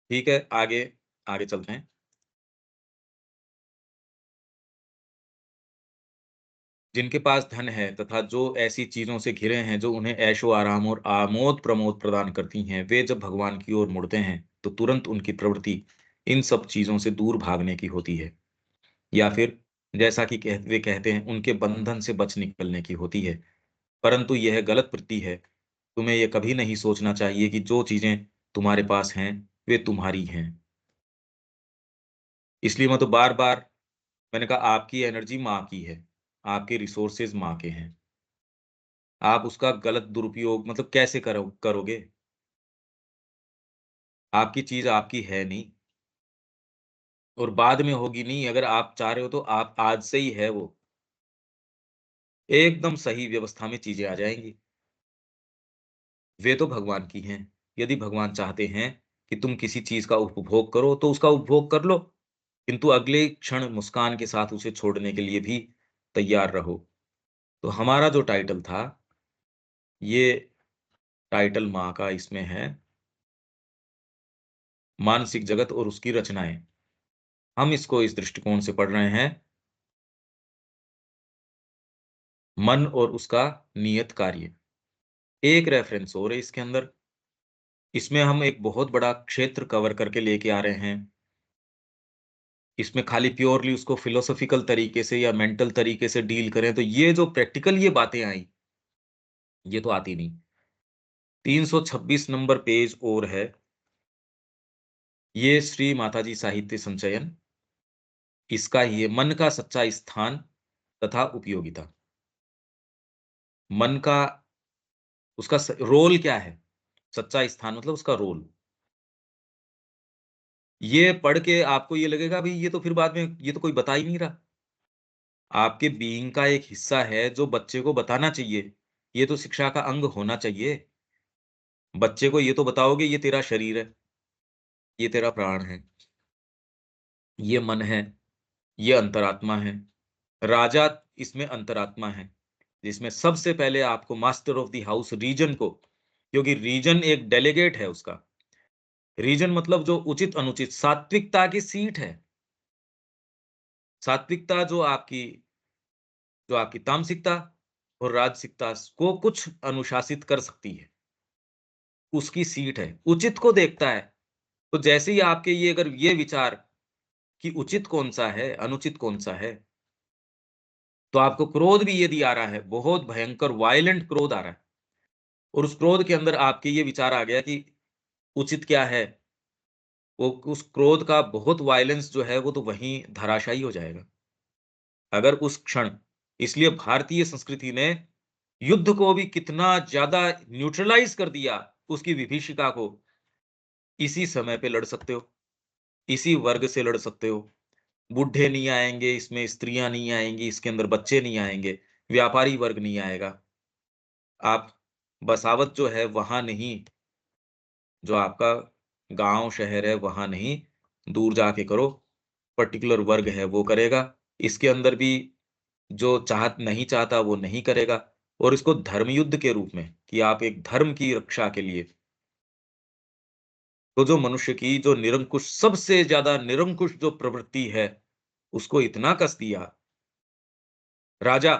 ठीक है, आगे आगे चलते हैं। जिनके पास धन है तथा जो ऐसी चीज़ों से घिरे हैं जो उन्हें ऐशो-आराम और आमोद-प्रमोद प्रदान करती हैं, वे जब भगवान की ओर मुड़ते हैं, तो तुरंत उनकी प्रवृत्ति इन सब चीज़ों से दूर भागने की होती है। या फिर जैसा कि वे कहते हैं, उनके बंधन से बच निकलने की होती है। परंतु यह गलत वृत्ति है। तुम्हें यह कभी नहीं सोचना चाहिए कि जो चीज़ें तुम्हारे पास हैं, वे तुम्हारी हैं। इसलिए मैं तो बार-बार मैंने कहा, आपकी एनर्जी माँ की है, आपके रिसोर्सेज़ माँ के हैं। आप उसका गलत दुरुपयोग मतलब कैसे करोगे? आपकी चीज़ आपकी है नहीं और बाद में होगी नहीं, अगर आप चाह रहे हो तो आप आज से ही है वो। एकदम सही व्यवस्था में चीज़ें आ जाएँगी। वे तो भगवान की हैं। यदि भगवान चाहते हैं कि तुम किसी चीज़ का उपभोग करो, तो उसका उपभोग कर लो, किंतु अगले क्षण मुस्कान के साथ उसे छोड़ने के लिए भी तैयार रहो। तो हमारा जो टाइटल था, ये टाइटल माँ का इसमें है, मानसिक जगत और उसकी रचनाएँ। हम इसको इस दृष्टिकोण से पढ़ रहे हैं, मन और उसका नियत कार्य। एक रेफ़रेंस और है इसके अंदर, इसमें हम एक बहुत बड़ा क्षेत्र कवर करके लेके आ रहे हैं। इसमें खाली प्योरली उसको फिलोसॉफ़िकल तरीके से या मेंटल तरीके से डील करें, तो ये जो प्रैक्टिकल ये बातें आई, ये तो आती नहीं। 326 नंबर पेज और है, ये श्री माताजी साहित्य संचयन, इसका ये मन का सच्चा स्थान तथा उपयोगिता। मन का उसका रोल क्या है? सच्चा स्थान मतलब उसका रोल। ये पढ़ के आपको ये लगेगा भई ये तो फिर बाद में ये तो कोई बता ही नहीं रहा। आपके बीइंग का एक हिस्सा है जो बच्चे को बताना चाहिए। ये तो शिक्षा का अंग होना चाहिए। बच्चे को ये तो बताओगे ये तेरा शरीर है, ये तेरा प्राण है, ये मन है, ये अंतरात्मा है। राजा इसमें अंतरात्मा है, जिसमें सबसे पहले आपको master of the house reason को, क्योंकि रीजन एक डेलीगेट है उसका। रीजन मतलब जो उचित अनुचित सात्विकता की सीट है। सात्विकता जो आपकी तामसिकता और राजसिकता को कुछ अनुशासित कर सकती है, उसकी सीट है। उचित को देखता है। तो जैसे ही आपके ये अगर ये विचार कि उचित कौन-सा है, अनुचित कौन-सा है, तो आपको क्रोध भी यदि आ रहा है, बहुत भयंकर वायलेंट क्रोध आ रहा है और उस क्रोध के अंदर आपके ये विचार आ गया कि उचित क्या है, वो उस क्रोध का बहुत वायलेंस जो है, वो तो वहीं धराशायी हो जाएगा। अगर उस क्षण इसलिए भारतीय संस्कृति ने युद्ध को भी कितना ज़्यादा न्यूट्रलाइज़ कर दिया, उसकी विभीषिका को, इसी समय पे लड़ सकते हो, इसी वर्ग से लड़ सकते हो। बूढ़े नहीं आएँगे, इसमें स्त्रियाँ नहीं आएँगी, इसके अंदर बच्चे नहीं आएँगे, व्यापारी वर्ग नहीं आएगा। आप बसावत जो है वहाँ नहीं, जो आपका गाँव, शहर है वहाँ नहीं, दूर जाके करो, पर्टिकुलर वर्ग है वो करेगा। इसके अंदर भी जो नहीं चाहता वो नहीं करेगा और इसको धर्म युद्ध के रूप में कि आप एक धर्म की रक्षा के लिए, तो जो मनुष्य की जो निरंकुश सबसे ज़्यादा निरंकुश जो प्रवृत्ति है, उसको इतना कस दिया। राजा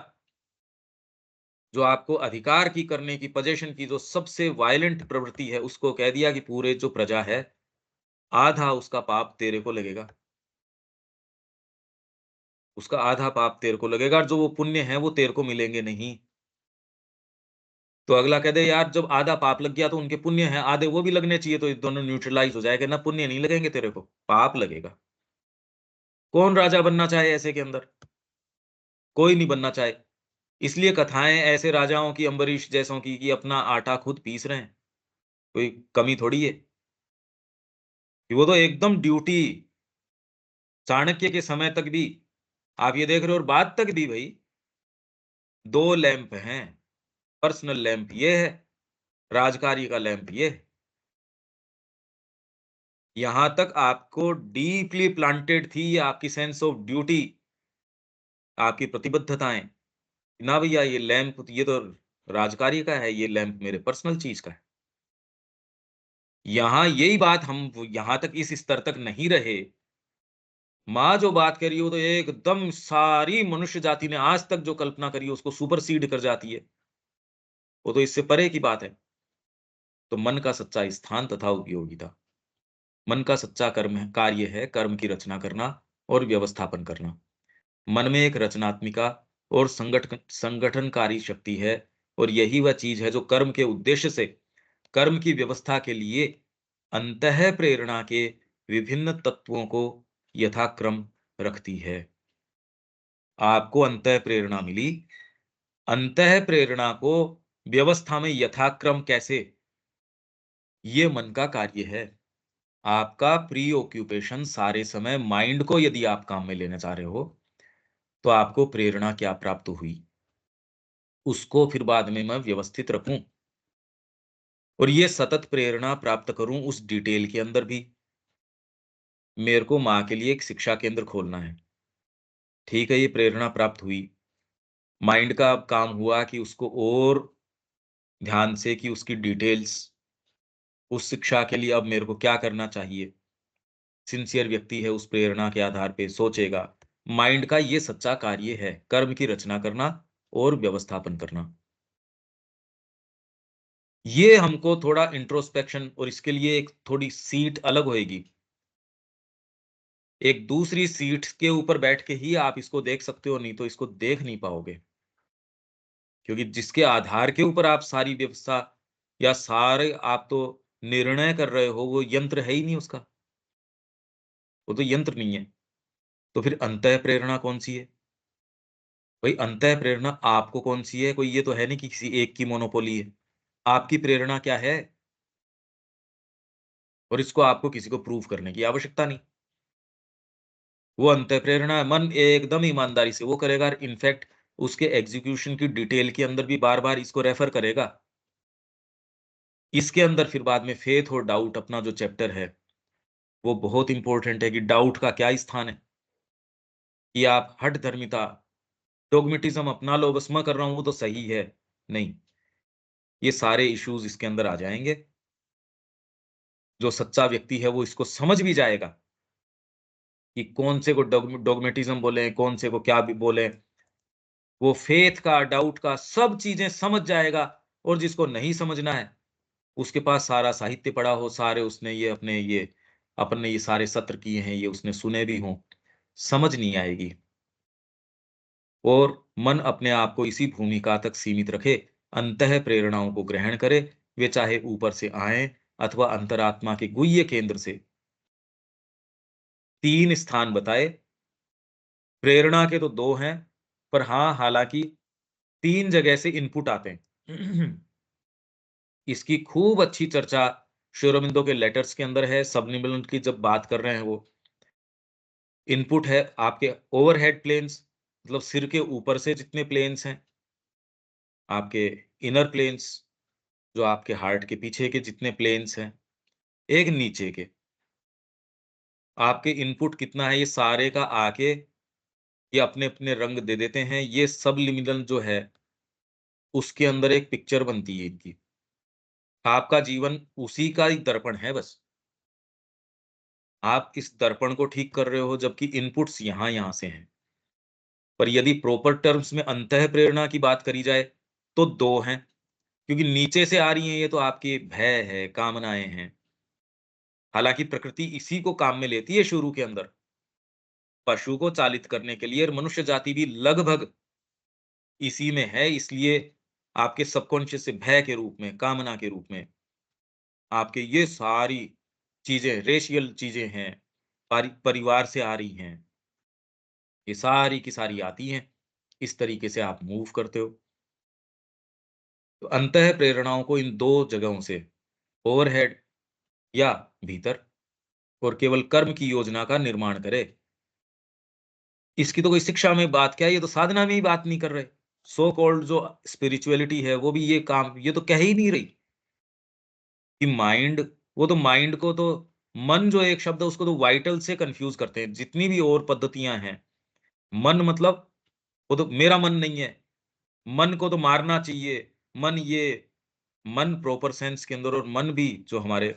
जो आपको अधिकार की करने की, पजेशन की जो सबसे वायलेंट प्रवृत्ति है, उसको कह दिया कि पूरे जो प्रजा है, आधा उसका पाप तेरे को लगेगा। उसका आधा पाप तेरे को लगेगा और जो वो पुण्य है, वो तेरे को मिलेंगे नहीं। तो अगला कह दे यार जब आधा पाप लग गया तो उनके पुण्य हैं, आधे वो भी लगने चाहिए तो ये दोनों न्यूट्रलाइज़ हो जाएगा ना, पुण्य नहीं लगेंगे तेरे को, पाप लगेगा। कौन राजा बनना चाहे ऐसे के अंदर? कोई नहीं बनना चाहे। इसलिए कथाएँ ऐसे राजाओं की, अम्बरीश जैसों की कि अपना आटा खुद पीस रहे हैं, कोई कमी थोड़ी है। कि वो तो एकदम ड्यूटी, चाणक्य के समय तक भी आप ये देख रहे हो और बाद तक भी भई 2 लैंप हैं, पर्सनल लैंप ये है, राजकार्य का लैंप ये है। यहाँ तक आपको डीपली प्लांटेड थी आपकी सेंस ऑफ ड्यूटी, आपकी प्रतिबद्धताएँ। ना भैया ये लैंप ये तो राजकार्य का है, ये लैंप मेरे पर्सनल चीज़ का है। यहाँ यही बात हम यहाँ तक इस स्तर तक नहीं रहे। माँ जो बात कह रही है वो तो एकदम सारी मनुष्य जाति ने आज तक जो कल्पना करी है उसको सुपरसीड कर जाती है। वो तो इससे परे की बात है। तो मन का सच्चा स्थान तथा उपयोगिता। मन का सच्चा कार्य है कर्म की रचना करना और व्यवस्थापन करना। मन में एक रचनात्मिका और संगठनकारी शक्ति है और यही वह चीज है जो कर्म के उद्देश्य से कर्म की व्यवस्था के लिए अंतः प्रेरणा के विभिन्न तत्वों को यथाक्रम रखती है। आपको अंतः प्रेरणा मिली, अंतः प्रेरणा को व्यवस्था में यथाक्रम कैसे, ये मन का कार्य है। आपका प्री ऑक्यूपेशन सारे समय माइंड को यदि आप काम में लेना चाह रहे हो, तो आपको प्रेरणा क्या प्राप्त हुई, उसको फिर बाद में मैं व्यवस्थित रखूँ और ये सतत प्रेरणा प्राप्त करूँ उस डिटेल के अंदर भी। मेरे को माँ के लिए एक शिक्षा केंद्र खोलना है। ठीक है, ये प्रेरणा प्राप्त हुई। माइंड का अब काम हुआ कि उसको और ध्यान से कि उसकी डिटेल्स, उस शिक्षा के लिए अब मेरे को क्या करना चाहिए। सिंसियर व्यक्ति है उस प्रेरणा के आधार पे सोचेगा। माइंड का ये सच्चा कार्य है, कर्म की रचना करना और व्यवस्थापन करना। ये हमको थोड़ा इंट्रोस्पेक्शन और इसके लिए एक थोड़ी सीट अलग होएगी। एक दूसरी सीट के ऊपर बैठ के ही आप इसको देख सकते हो, नहीं तो इसको देख नहीं पाओगे। क्योंकि जिसके आधार के ऊपर आप सारी व्यवस्था या सारे आप तो निर्णय कर रहे हो, वो यंत्र है ही नहीं उसका। वो तो यंत्र नहीं है। तो फिर अंतः प्रेरणा कौन-सी है? भाई अंतः प्रेरणा आपको कौन-सी है? कोई ये तो है नहीं कि किसी एक की मोनोपोली है। आपकी प्रेरणा क्या है? और इसको आपको किसी को प्रूव करने की आवश्यकता नहीं। वो अंतःप्रेरणा है, मन एकदम ईमानदारी से वो करेगा और इनफैक्ट उसके एग्ज़ीक्यूशन की डिटेल के अंदर भी बार-बार इसको रेफ़र करेगा। इसके अंदर फिर बाद में फ़ेथ और डाउट अपना जो चैप्टर है, वो बहुत इम्पोर्टेंट है कि डाउट का क्या स्थान है, कि आप हठधर्मिता, डॉगमेटिज़्म अपना लो, बस मैं कर रहा हूँ वो तो सही है। नहीं, ये सारे इश्यूज़ इसके अंदर आ जाएँगे। जो सच्चा व्यक्ति है वो इसको समझ भी जाएगा कि कौन से को डॉगमेटिज़्म बोलें, कौन से को क्या भी बोलें। वो फ़ेथ का, डाउट का सब चीज़ें समझ जाएगा और जिसको नहीं समझना है, उसके पास सारा साहित्य पड़ा हो, सारे उसने ये सारे सत्र किए हैं, ये उसने सुने भी हों, समझ नहीं आएगी और मन अपने आप को इसी भूमिका तक सीमित रखे, अंतः प्रेरणाओं को ग्रहण करे, वे चाहे ऊपर से आएँ अथवा अंतरात्मा के गुह्य केंद्र से। 3 स्थान बताए, प्रेरणा के तो 2 हैं, पर हाँ, हालाँकि 3 जगह से इनपुट आते हैं। इसकी खूब अच्छी चर्चा श्री अरबिंदो के लेटर्स के अंदर है, सबलिमिनल की जब बात कर रहे हैं वो। इनपुट है आपके ओवरहेड प्लेन्स मतलब सिर के ऊपर से जितने प्लेन्स हैं, आपके इनर प्लेन्स जो आपके हार्ट के पीछे के जितने प्लेन्स हैं, एक नीचे के। आपके इनपुट कितना है ये सारे का आके ये अपने-अपने रंग दे देते हैं। ये सबलिमिनल जो है, उसके अंदर एक पिक्चर बनती है इनकी। आपका जीवन उसी का ही दर्पण है बस। आप इस दर्पण को ठीक कर रहे हो जबकि इनपुट्स यहाँ-यहाँ से हैं। पर यदि प्रॉपर टर्म्स में अंतः प्रेरणा की बात करी जाए, तो 2 हैं, क्योंकि नीचे से आ रही हैं ये तो आपके भय है, कामनाएँ हैं। हालाँकि प्रकृति इसी को काम में लेती है शुरू के अंदर, पशु को चालित करने के लिए और मनुष्य जाति भी लगभग इसी में है, इसलिए आपके सबकॉन्शियस से भय के रूप में, कामना के रूप में, आपके ये सारी चीज़ें, रेशियल चीज़ें हैं, परिवार से आ रही हैं, ये सारी की सारी आती हैं। इस तरीके से आप मूव करते हो। तो अंतः प्रेरणाओं को इन 2 जगहों से ओवरहेड या भीतर और केवल कर्म की योजना का निर्माण करे। इसकी तो कोई शिक्षा में बात क्या है, ये तो साधना में ही बात नहीं कर रहे। सो कॉल्ड जो स्पिरिचुअलिटी है, वो भी ये तो कह ही नहीं रही कि माइंड वो तो माइंड को तो मन जो एक शब्द है उसको तो वाइटल से कन्फ्यूज़ करते हैं। जितनी भी और पद्धतियाँ हैं, मन मतलब वो तो मेरा मन नहीं है, मन को तो मारना चाहिए, मन प्रॉपर सेंस के अंदर और मन भी जो हमारे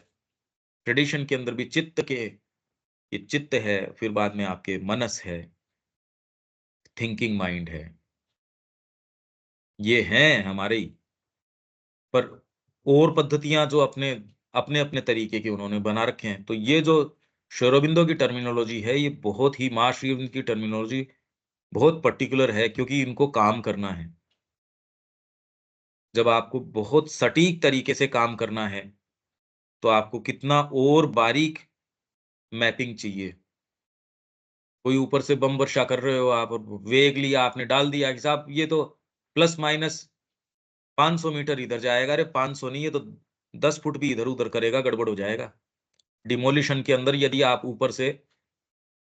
ट्रेडिशन के अंदर भी ये चित्त है, फिर बाद में आपके मनस है, थिंकिंग माइंड है, ये हैं हमारे ही, पर और पद्धतियाँ जो अपने-अपने तरीके के उन्होंने बना रखे हैं। तो ये जो श्री अरबिंदो की टर्मिनोलॉजी है, ये बहुत ही माँ श्री अरविंद की टर्मिनोलॉजी बहुत पर्टिकुलर है क्योंकि इनको काम करना है। जब आपको बहुत सटीक तरीके से काम करना है, तो आपको कितना और बारीक मैपिंग चाहिए। कोई ऊपर से बम वर्षा कर रहे हो आप और वेग लिया आपने डाल दिया कि साहब ये तो प्लस माइनस 500 मीटर इधर जाएगा। अरे 500 नहीं, ये तो 10 फुट भी इधर-उधर करेगा, गड़बड़ हो जाएगा। डिमोलिशन के अंदर यदि आप ऊपर से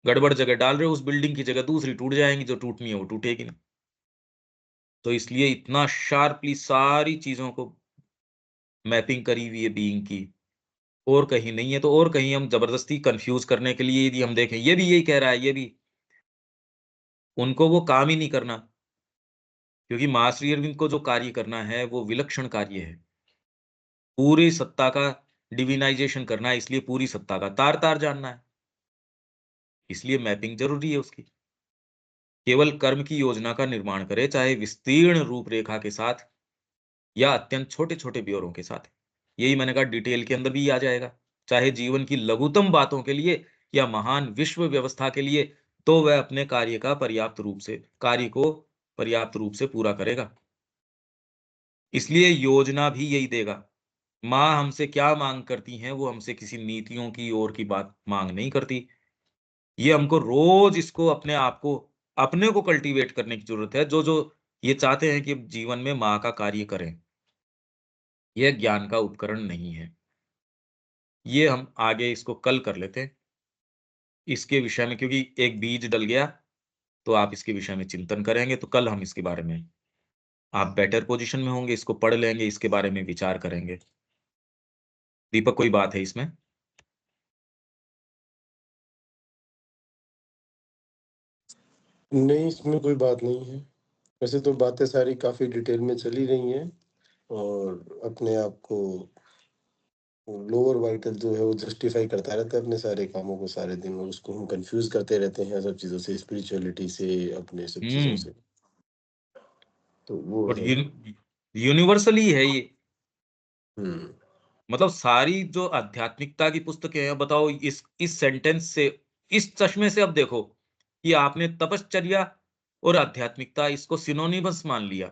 गड़बड़ जगह डाल रहे हो, उस बिल्डिंग की जगह दूसरी टूट जाएँगी, जो टूटनी है वो टूटेगी नहीं। तो इसलिए इतना शार्पली सारी चीज़ों को मैपिंग करी हुई है बीइंग की, और कहीं नहीं है। तो और कहीं हम ज़बरदस्ती कन्फ्यूज़ करने के लिए यदि हम देखें, ये भी यही कह रहा है, ये भी, उनको वो काम ही नहीं करना, क्योंकि माँ श्री अरविंद को जो कार्य करना है, वो विलक्षण कार्य है। पूरी सत्ता का डिविनाइज़ेशन करना है, इसलिए पूरी सत्ता का तार-तार जानना है, इसलिए मैपिंग ज़रूरी है उसकी। केवल कर्म की योजना का निर्माण करें, चाहे विस्तीर्ण रूपरेखा के साथ या अत्यंत छोटे-छोटे ब्यौरों के साथ। यही मैंने कहा डिटेल के अंदर भी आ जाएगा। चाहे जीवन की लघुतम बातों के लिए या महान विश्व व्यवस्था के लिए, तो वह अपने कार्य को पर्याप्त रूप से पूरा करेगा। इसलिए योजना भी यही देगा। माँ हमसे क्या माँग करती हैं, वो हमसे किसी नीतियों की और की बात माँग नहीं करती। ये हमको रोज इसको अपने आप को, अपने को कल्टीवेट करने की जरूरत है। जो जो ये चाहते हैं कि जीवन में माँ का कार्य करें, यह ज्ञान का उपकरण नहीं है। ये हम आगे इसको कल कर लेते हैं इसके विषय में, क्योंकि एक बीज डल गया, तो आप इसके विषय में चिंतन करेंगे तो कल हम इसके बारे में, आप बेटर पोजीशन में होंगे, इसको पढ़ लेंगे, इसके बारे में विचार करेंगे। दीपक, कोई बात है इसमें? नहीं, इसमें कोई बात नहीं है। वैसे तो बातें सारी काफी डिटेल में चली रही हैं, और अपने आप को लोअर वाइटल जो है वो जस्टिफाई करता रहता है अपने सारे कामों को सारे दिन, और उसको हम कंफ्यूज करते रहते हैं सब चीज़ों से, स्पिरिचुअलिटी से, अपने सब चीज़ों हम्म। से। तो वो और है। यूनिवर्सली है ये। हम्म। मतलब सारी जो आध्यात्मिकता की पुस्तकें हैं, बताओ इस सेंटेंस से, इस चश्मे से अब देखो कि आपने तपश्चर्या और आध्यात्मिकता इसको सिनोनिमस मान लिया।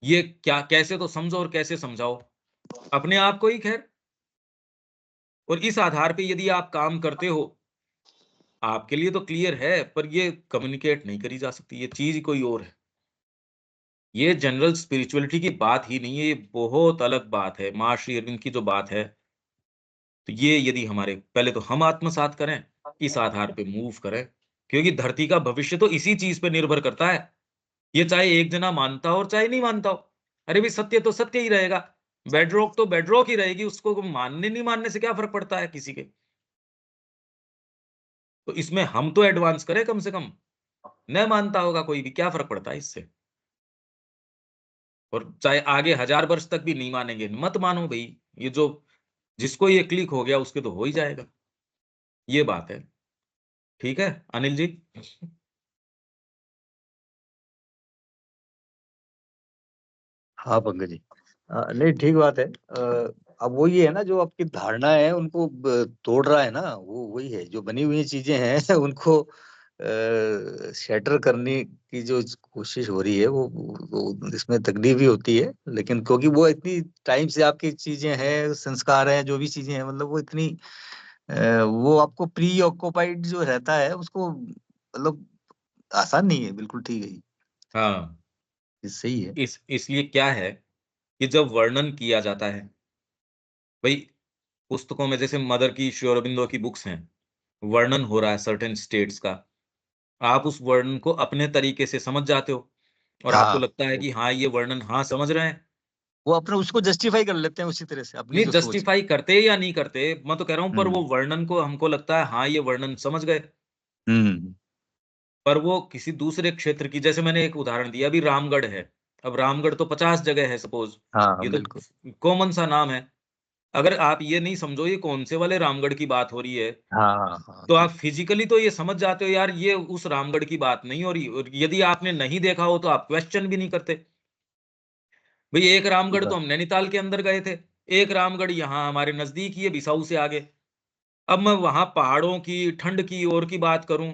ये क्या, कैसे तो समझो और कैसे समझाओ अपने आप को ही, खैर। और इस आधार पे यदि आप काम करते हो, आपके लिए तो क्लियर है, पर ये कम्युनिकेट नहीं करी जा सकती, ये चीज ही कोई और है। ये जनरल स्पिरिचुअलिटी की बात ही नहीं है, ये बहुत अलग बात है। महर्षि अरविंद की जो बात है, तो ये यदि हमारे, पहले तो हम आत्मसात करें, इस आधार पे मूव करें, क्योंकि धरती का भविष्य तो इसी चीज पे निर्भर करता है। ये चाहे एक जना मानता हो और चाहे नहीं मानता हो। अरे भाई, सत्य तो सत्य ही रहेगा। बेडरॉक तो बेडरॉक ही रहेगी, उसको मानने नहीं मानने से क्या फर्क पड़ता है किसी के। तो इसमें हम तो एडवांस करें कम से कम। न मानता होगा कोई भी, क्या फर्क पड़ता है इससे। और चाहे आगे 1000 वर्ष तक भी नहीं मानेंगे, मत मानो भाई। ये जो, जिसको ये क्लिक हो गया उसके तो हो ही जाएगा। ये बात है। ठीक है अनिल जी? हाँ पंकज जी। नहीं, ठीक बात है। अब वो ये है ना, जो आपकी धारणा है उनको तोड़ रहा है ना, वो वही है, जो बनी हुई चीजें हैं उनको शैटर करने की जो कोशिश हो रही है, वो इसमें तकलीफ भी होती है, लेकिन क्योंकि वो इतनी टाइम से आपकी चीजें हैं, संस्कार हैं, जो भी चीजें हैं, मतलब वो इतनी वो आपको प्री ऑक्युपाइड जो रहता है उसको, मतलब आसान नहीं है, बिल्कुल ठीक है, हाँ। ये सही है। इसलिए क्या है कि जब वर्णन किया जाता है भाई, पुस्तकों में जैसे मदर की, श्री अरबिंदो की बुक्स हैं, वर्णन हो रहा है सर्टेन स्टेट्स का, आप उस वर्णन को अपने तरीके से समझ जाते हो और आपको हाँ, लगता है कि हाँ ये वर्णन, हाँ समझ रहे हैं। वो अपने उसको जस्टिफाई कर लेते हैं उसी तरह से, अपनी नहीं, जो सोच है। जस्टिफाई करते या नहीं करते मैं तो कह रहा हूं, पर वो हम्म। वर्णन को हमको लगता है हाँ ये वर्णन समझ गए। हम्म। पर वो किसी दूसरे क्षेत्र की, जैसे मैंने एक उदाहरण दिया अभी, रामगढ़ है। अब रामगढ़ तो 50 जगह है सपोज, हाँ ये तो बिल्कुल। कॉमन सा नाम है। अगर आप ये नहीं समझो ये कौन से वाले रामगढ़ की बात हो रही है, हाँ हाँ हाँ, तो आप फिजिकली तो ये समझ जाते हो यार ये उस रामगढ़ की बात नहीं हो रही। और यदि आपने नहीं देखा हो तो आप क्वेश्चन भी नहीं करते। भाई एक ये रामगढ़ तो बात। हम नैनीताल के अंदर गए थे, एक रामगढ़ यहाँ हमारे नजदीक ही है, बिसाऊ से आगे। अब मैं वहां पहाड़ों की, ठंड की और की बात करूं,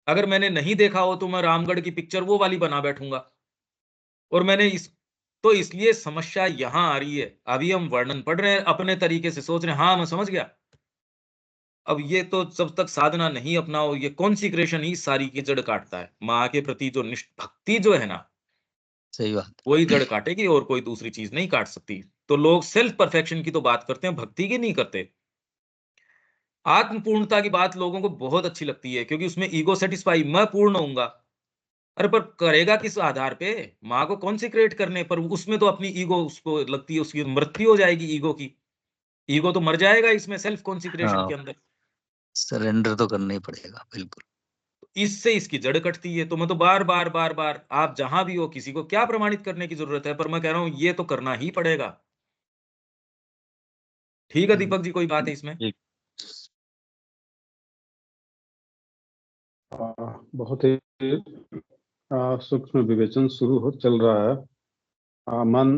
अगर मैंने नहीं देखा हो तो मैं रामगढ़ की पिक्चर वो वाली बना बैठूंगा। और मैंने इस, तो इसलिए समस्या यहां आ रही है। अभी हम वर्णन पढ़ रहे हैं, अपने तरीके से सोच रहे हैं हाँ मैं समझ गया। अब ये तो जब तक साधना नहीं अपनाओ, ये कॉन्सिक्रेशन ही सारी की जड़ काटता है। माँ के प्रति जो निष्ठ भक्ति जो है ना, सही बात। वही जड़ काटेगी और कोई दूसरी चीज नहीं काट सकती। तो लोग सेल्फ परफेक्शन की तो बात करते हैं, भक्ति की नहीं करते। आत्म पूर्णता की बात लोगों को बहुत अच्छी लगती है, क्योंकि उसमें ईगो सेटिस्फाई, मैं पूर्ण होऊंगा। अरे पर करेगा किस आधार पे? माँ को कॉन्सिक्रेट करने पर, उसमें तो अपनी ईगो उसको लगती है, उसकी मृत्यु हो जाएगी ईगो की। ईगो तो मर जाएगा इसमें, सेल्फ कॉन्सिक्रेशन हाँ, के अंदर। सरेंडर तो करना ही पड़ेगा, बिल्कुल। इससे इसकी जड़ कटती है। तो मैं तो बार बार बार बार, आप जहां भी हो, किसी को क्या प्रमाणित करने की जरूरत है, पर मैं कह रहा हूं ये तो करना ही पड़ेगा। ठीक है दीपक जी, कोई बात है इसमें? ठीक। बहुत ही सूक्ष्म विवेचन शुरू हो चल रहा है। मन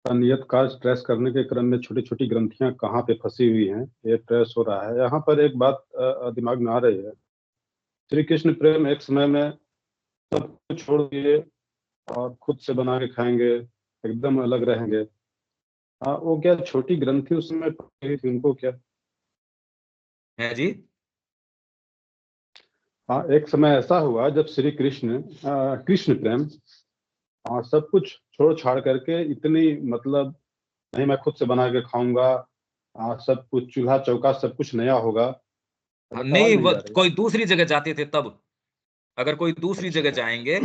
का नियत कार्य ट्रेस करने के क्रम में छोटी छोटी ग्रंथियां कहाँ पे फंसी हुई हैं, ये ट्रेस हो रहा है। यहाँ पर एक बात दिमाग में आ रही है। श्री कृष्ण प्रेम एक समय में सब कुछ छोड़ दिए और खुद से बना के खाएंगे, एकदम अलग रहेंगे। वो क्या छोटी ग्रंथि उसमें फंसी हुई थी, उनको क्या? है जी। हाँ, एक समय ऐसा हुआ जब श्री कृष्ण कृष्ण प्रेम सब कुछ छोड़ छाड़ करके इतनी मतलब नहीं मैं खुद से बना के खाऊंगा, सब कुछ चूल्हा चौका सब कुछ नया होगा। हाँ, अब सवाल नहीं नहीं आ रही। कोई दूसरी जगह जाते थे तब, अगर कोई दूसरी जगह अच्छा। जाएंगे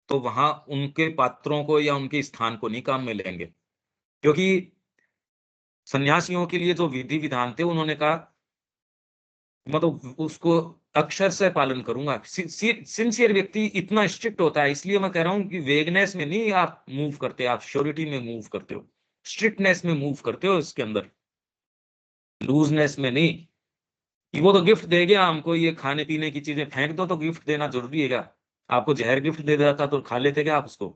तो वहां उनके पात्रों को या उनके स्थान को नहीं काम में लेंगे, क्योंकि सन्यासियों के लिए जो विधि विधान थे उन्होंने कहा मतलब उसको अक्षर से पालन करूंगा। सिंसियर व्यक्ति इतना स्ट्रिक्ट होता है, इसलिए मैं कह रहा हूं कि वेगनेस में नहीं आप मूव करते, आप श्योरिटी में मूव करते हो, स्ट्रिक्टनेस में मूव करते हो, इसके अंदर लूजनेस में नहीं। कि वो तो गिफ्ट दे गया हमको, ये खाने पीने की चीजें फेंक दो, तो गिफ्ट देना जरूरी है क्या? आपको जहर गिफ्ट दे देता तो खा लेते क्या आप उसको?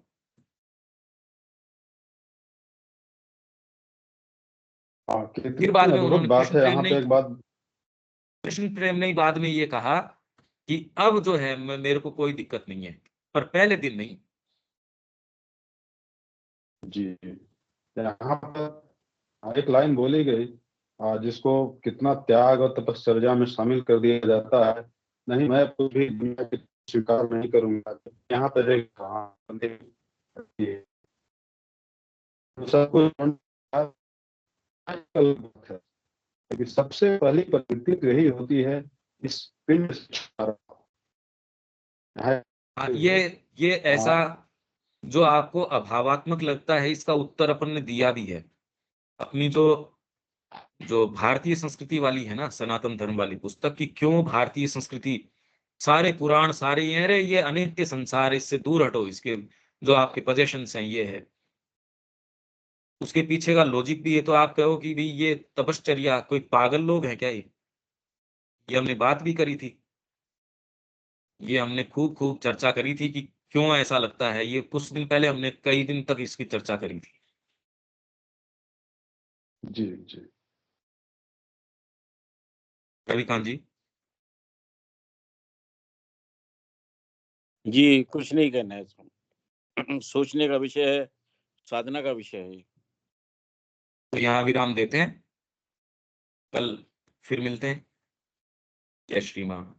हाँ, फिर बाद कितनी में अद्भुत उन्होंने बात है यहाँ पे एक बात। कृष्ण प्रेम ने बाद में ये कहा कि अब जो है मेरे को कोई दिक्कत नहीं है, पर पहले दिन नहीं। जी, यहाँ पर एक लाइन बोली गई जिसको कितना त्याग और तपश्चर्या में शामिल कर दिया जाता है। नहीं, मैं भी दुनिया की स्वीकार नहीं करूंगा। यहाँ पर एक सब कुछ है, लेकिन सबसे पहली प्रवृत्ति तो यही होती है इस पिंड से छुटकारा। हाँ, ये ऐसा हाँ, जो आपको अभावात्मक लगता है, इसका उत्तर अपन ने दिया भी है। अपनी जो जो भारतीय संस्कृति वाली है ना, सनातन धर्म वाली पुस्तक की, क्यों भारतीय संस्कृति, सारे पुराण सारे ये अरे ये अनित्य संसार, इससे दूर हटो, इसके जो आपके पोजेशंस हैं ये है, उसके पीछे का लॉजिक भी है। तो आप कहो कि भाई ये तपश्चर्या, कोई पागल लोग हैं क्या? ये हमने बात भी करी थी, ये हमने खूब खूब चर्चा करी थी कि क्यों ऐसा लगता है। ये कुछ दिन पहले हमने कई दिन तक इसकी चर्चा करी थी। जी जी। रविकांत जी। जी, कुछ नहीं कहना है इसमें। सोचने का विषय है, साधना का विषय है। तो यहाँ विराम देते हैं, कल फिर मिलते हैं। जय श्री राम।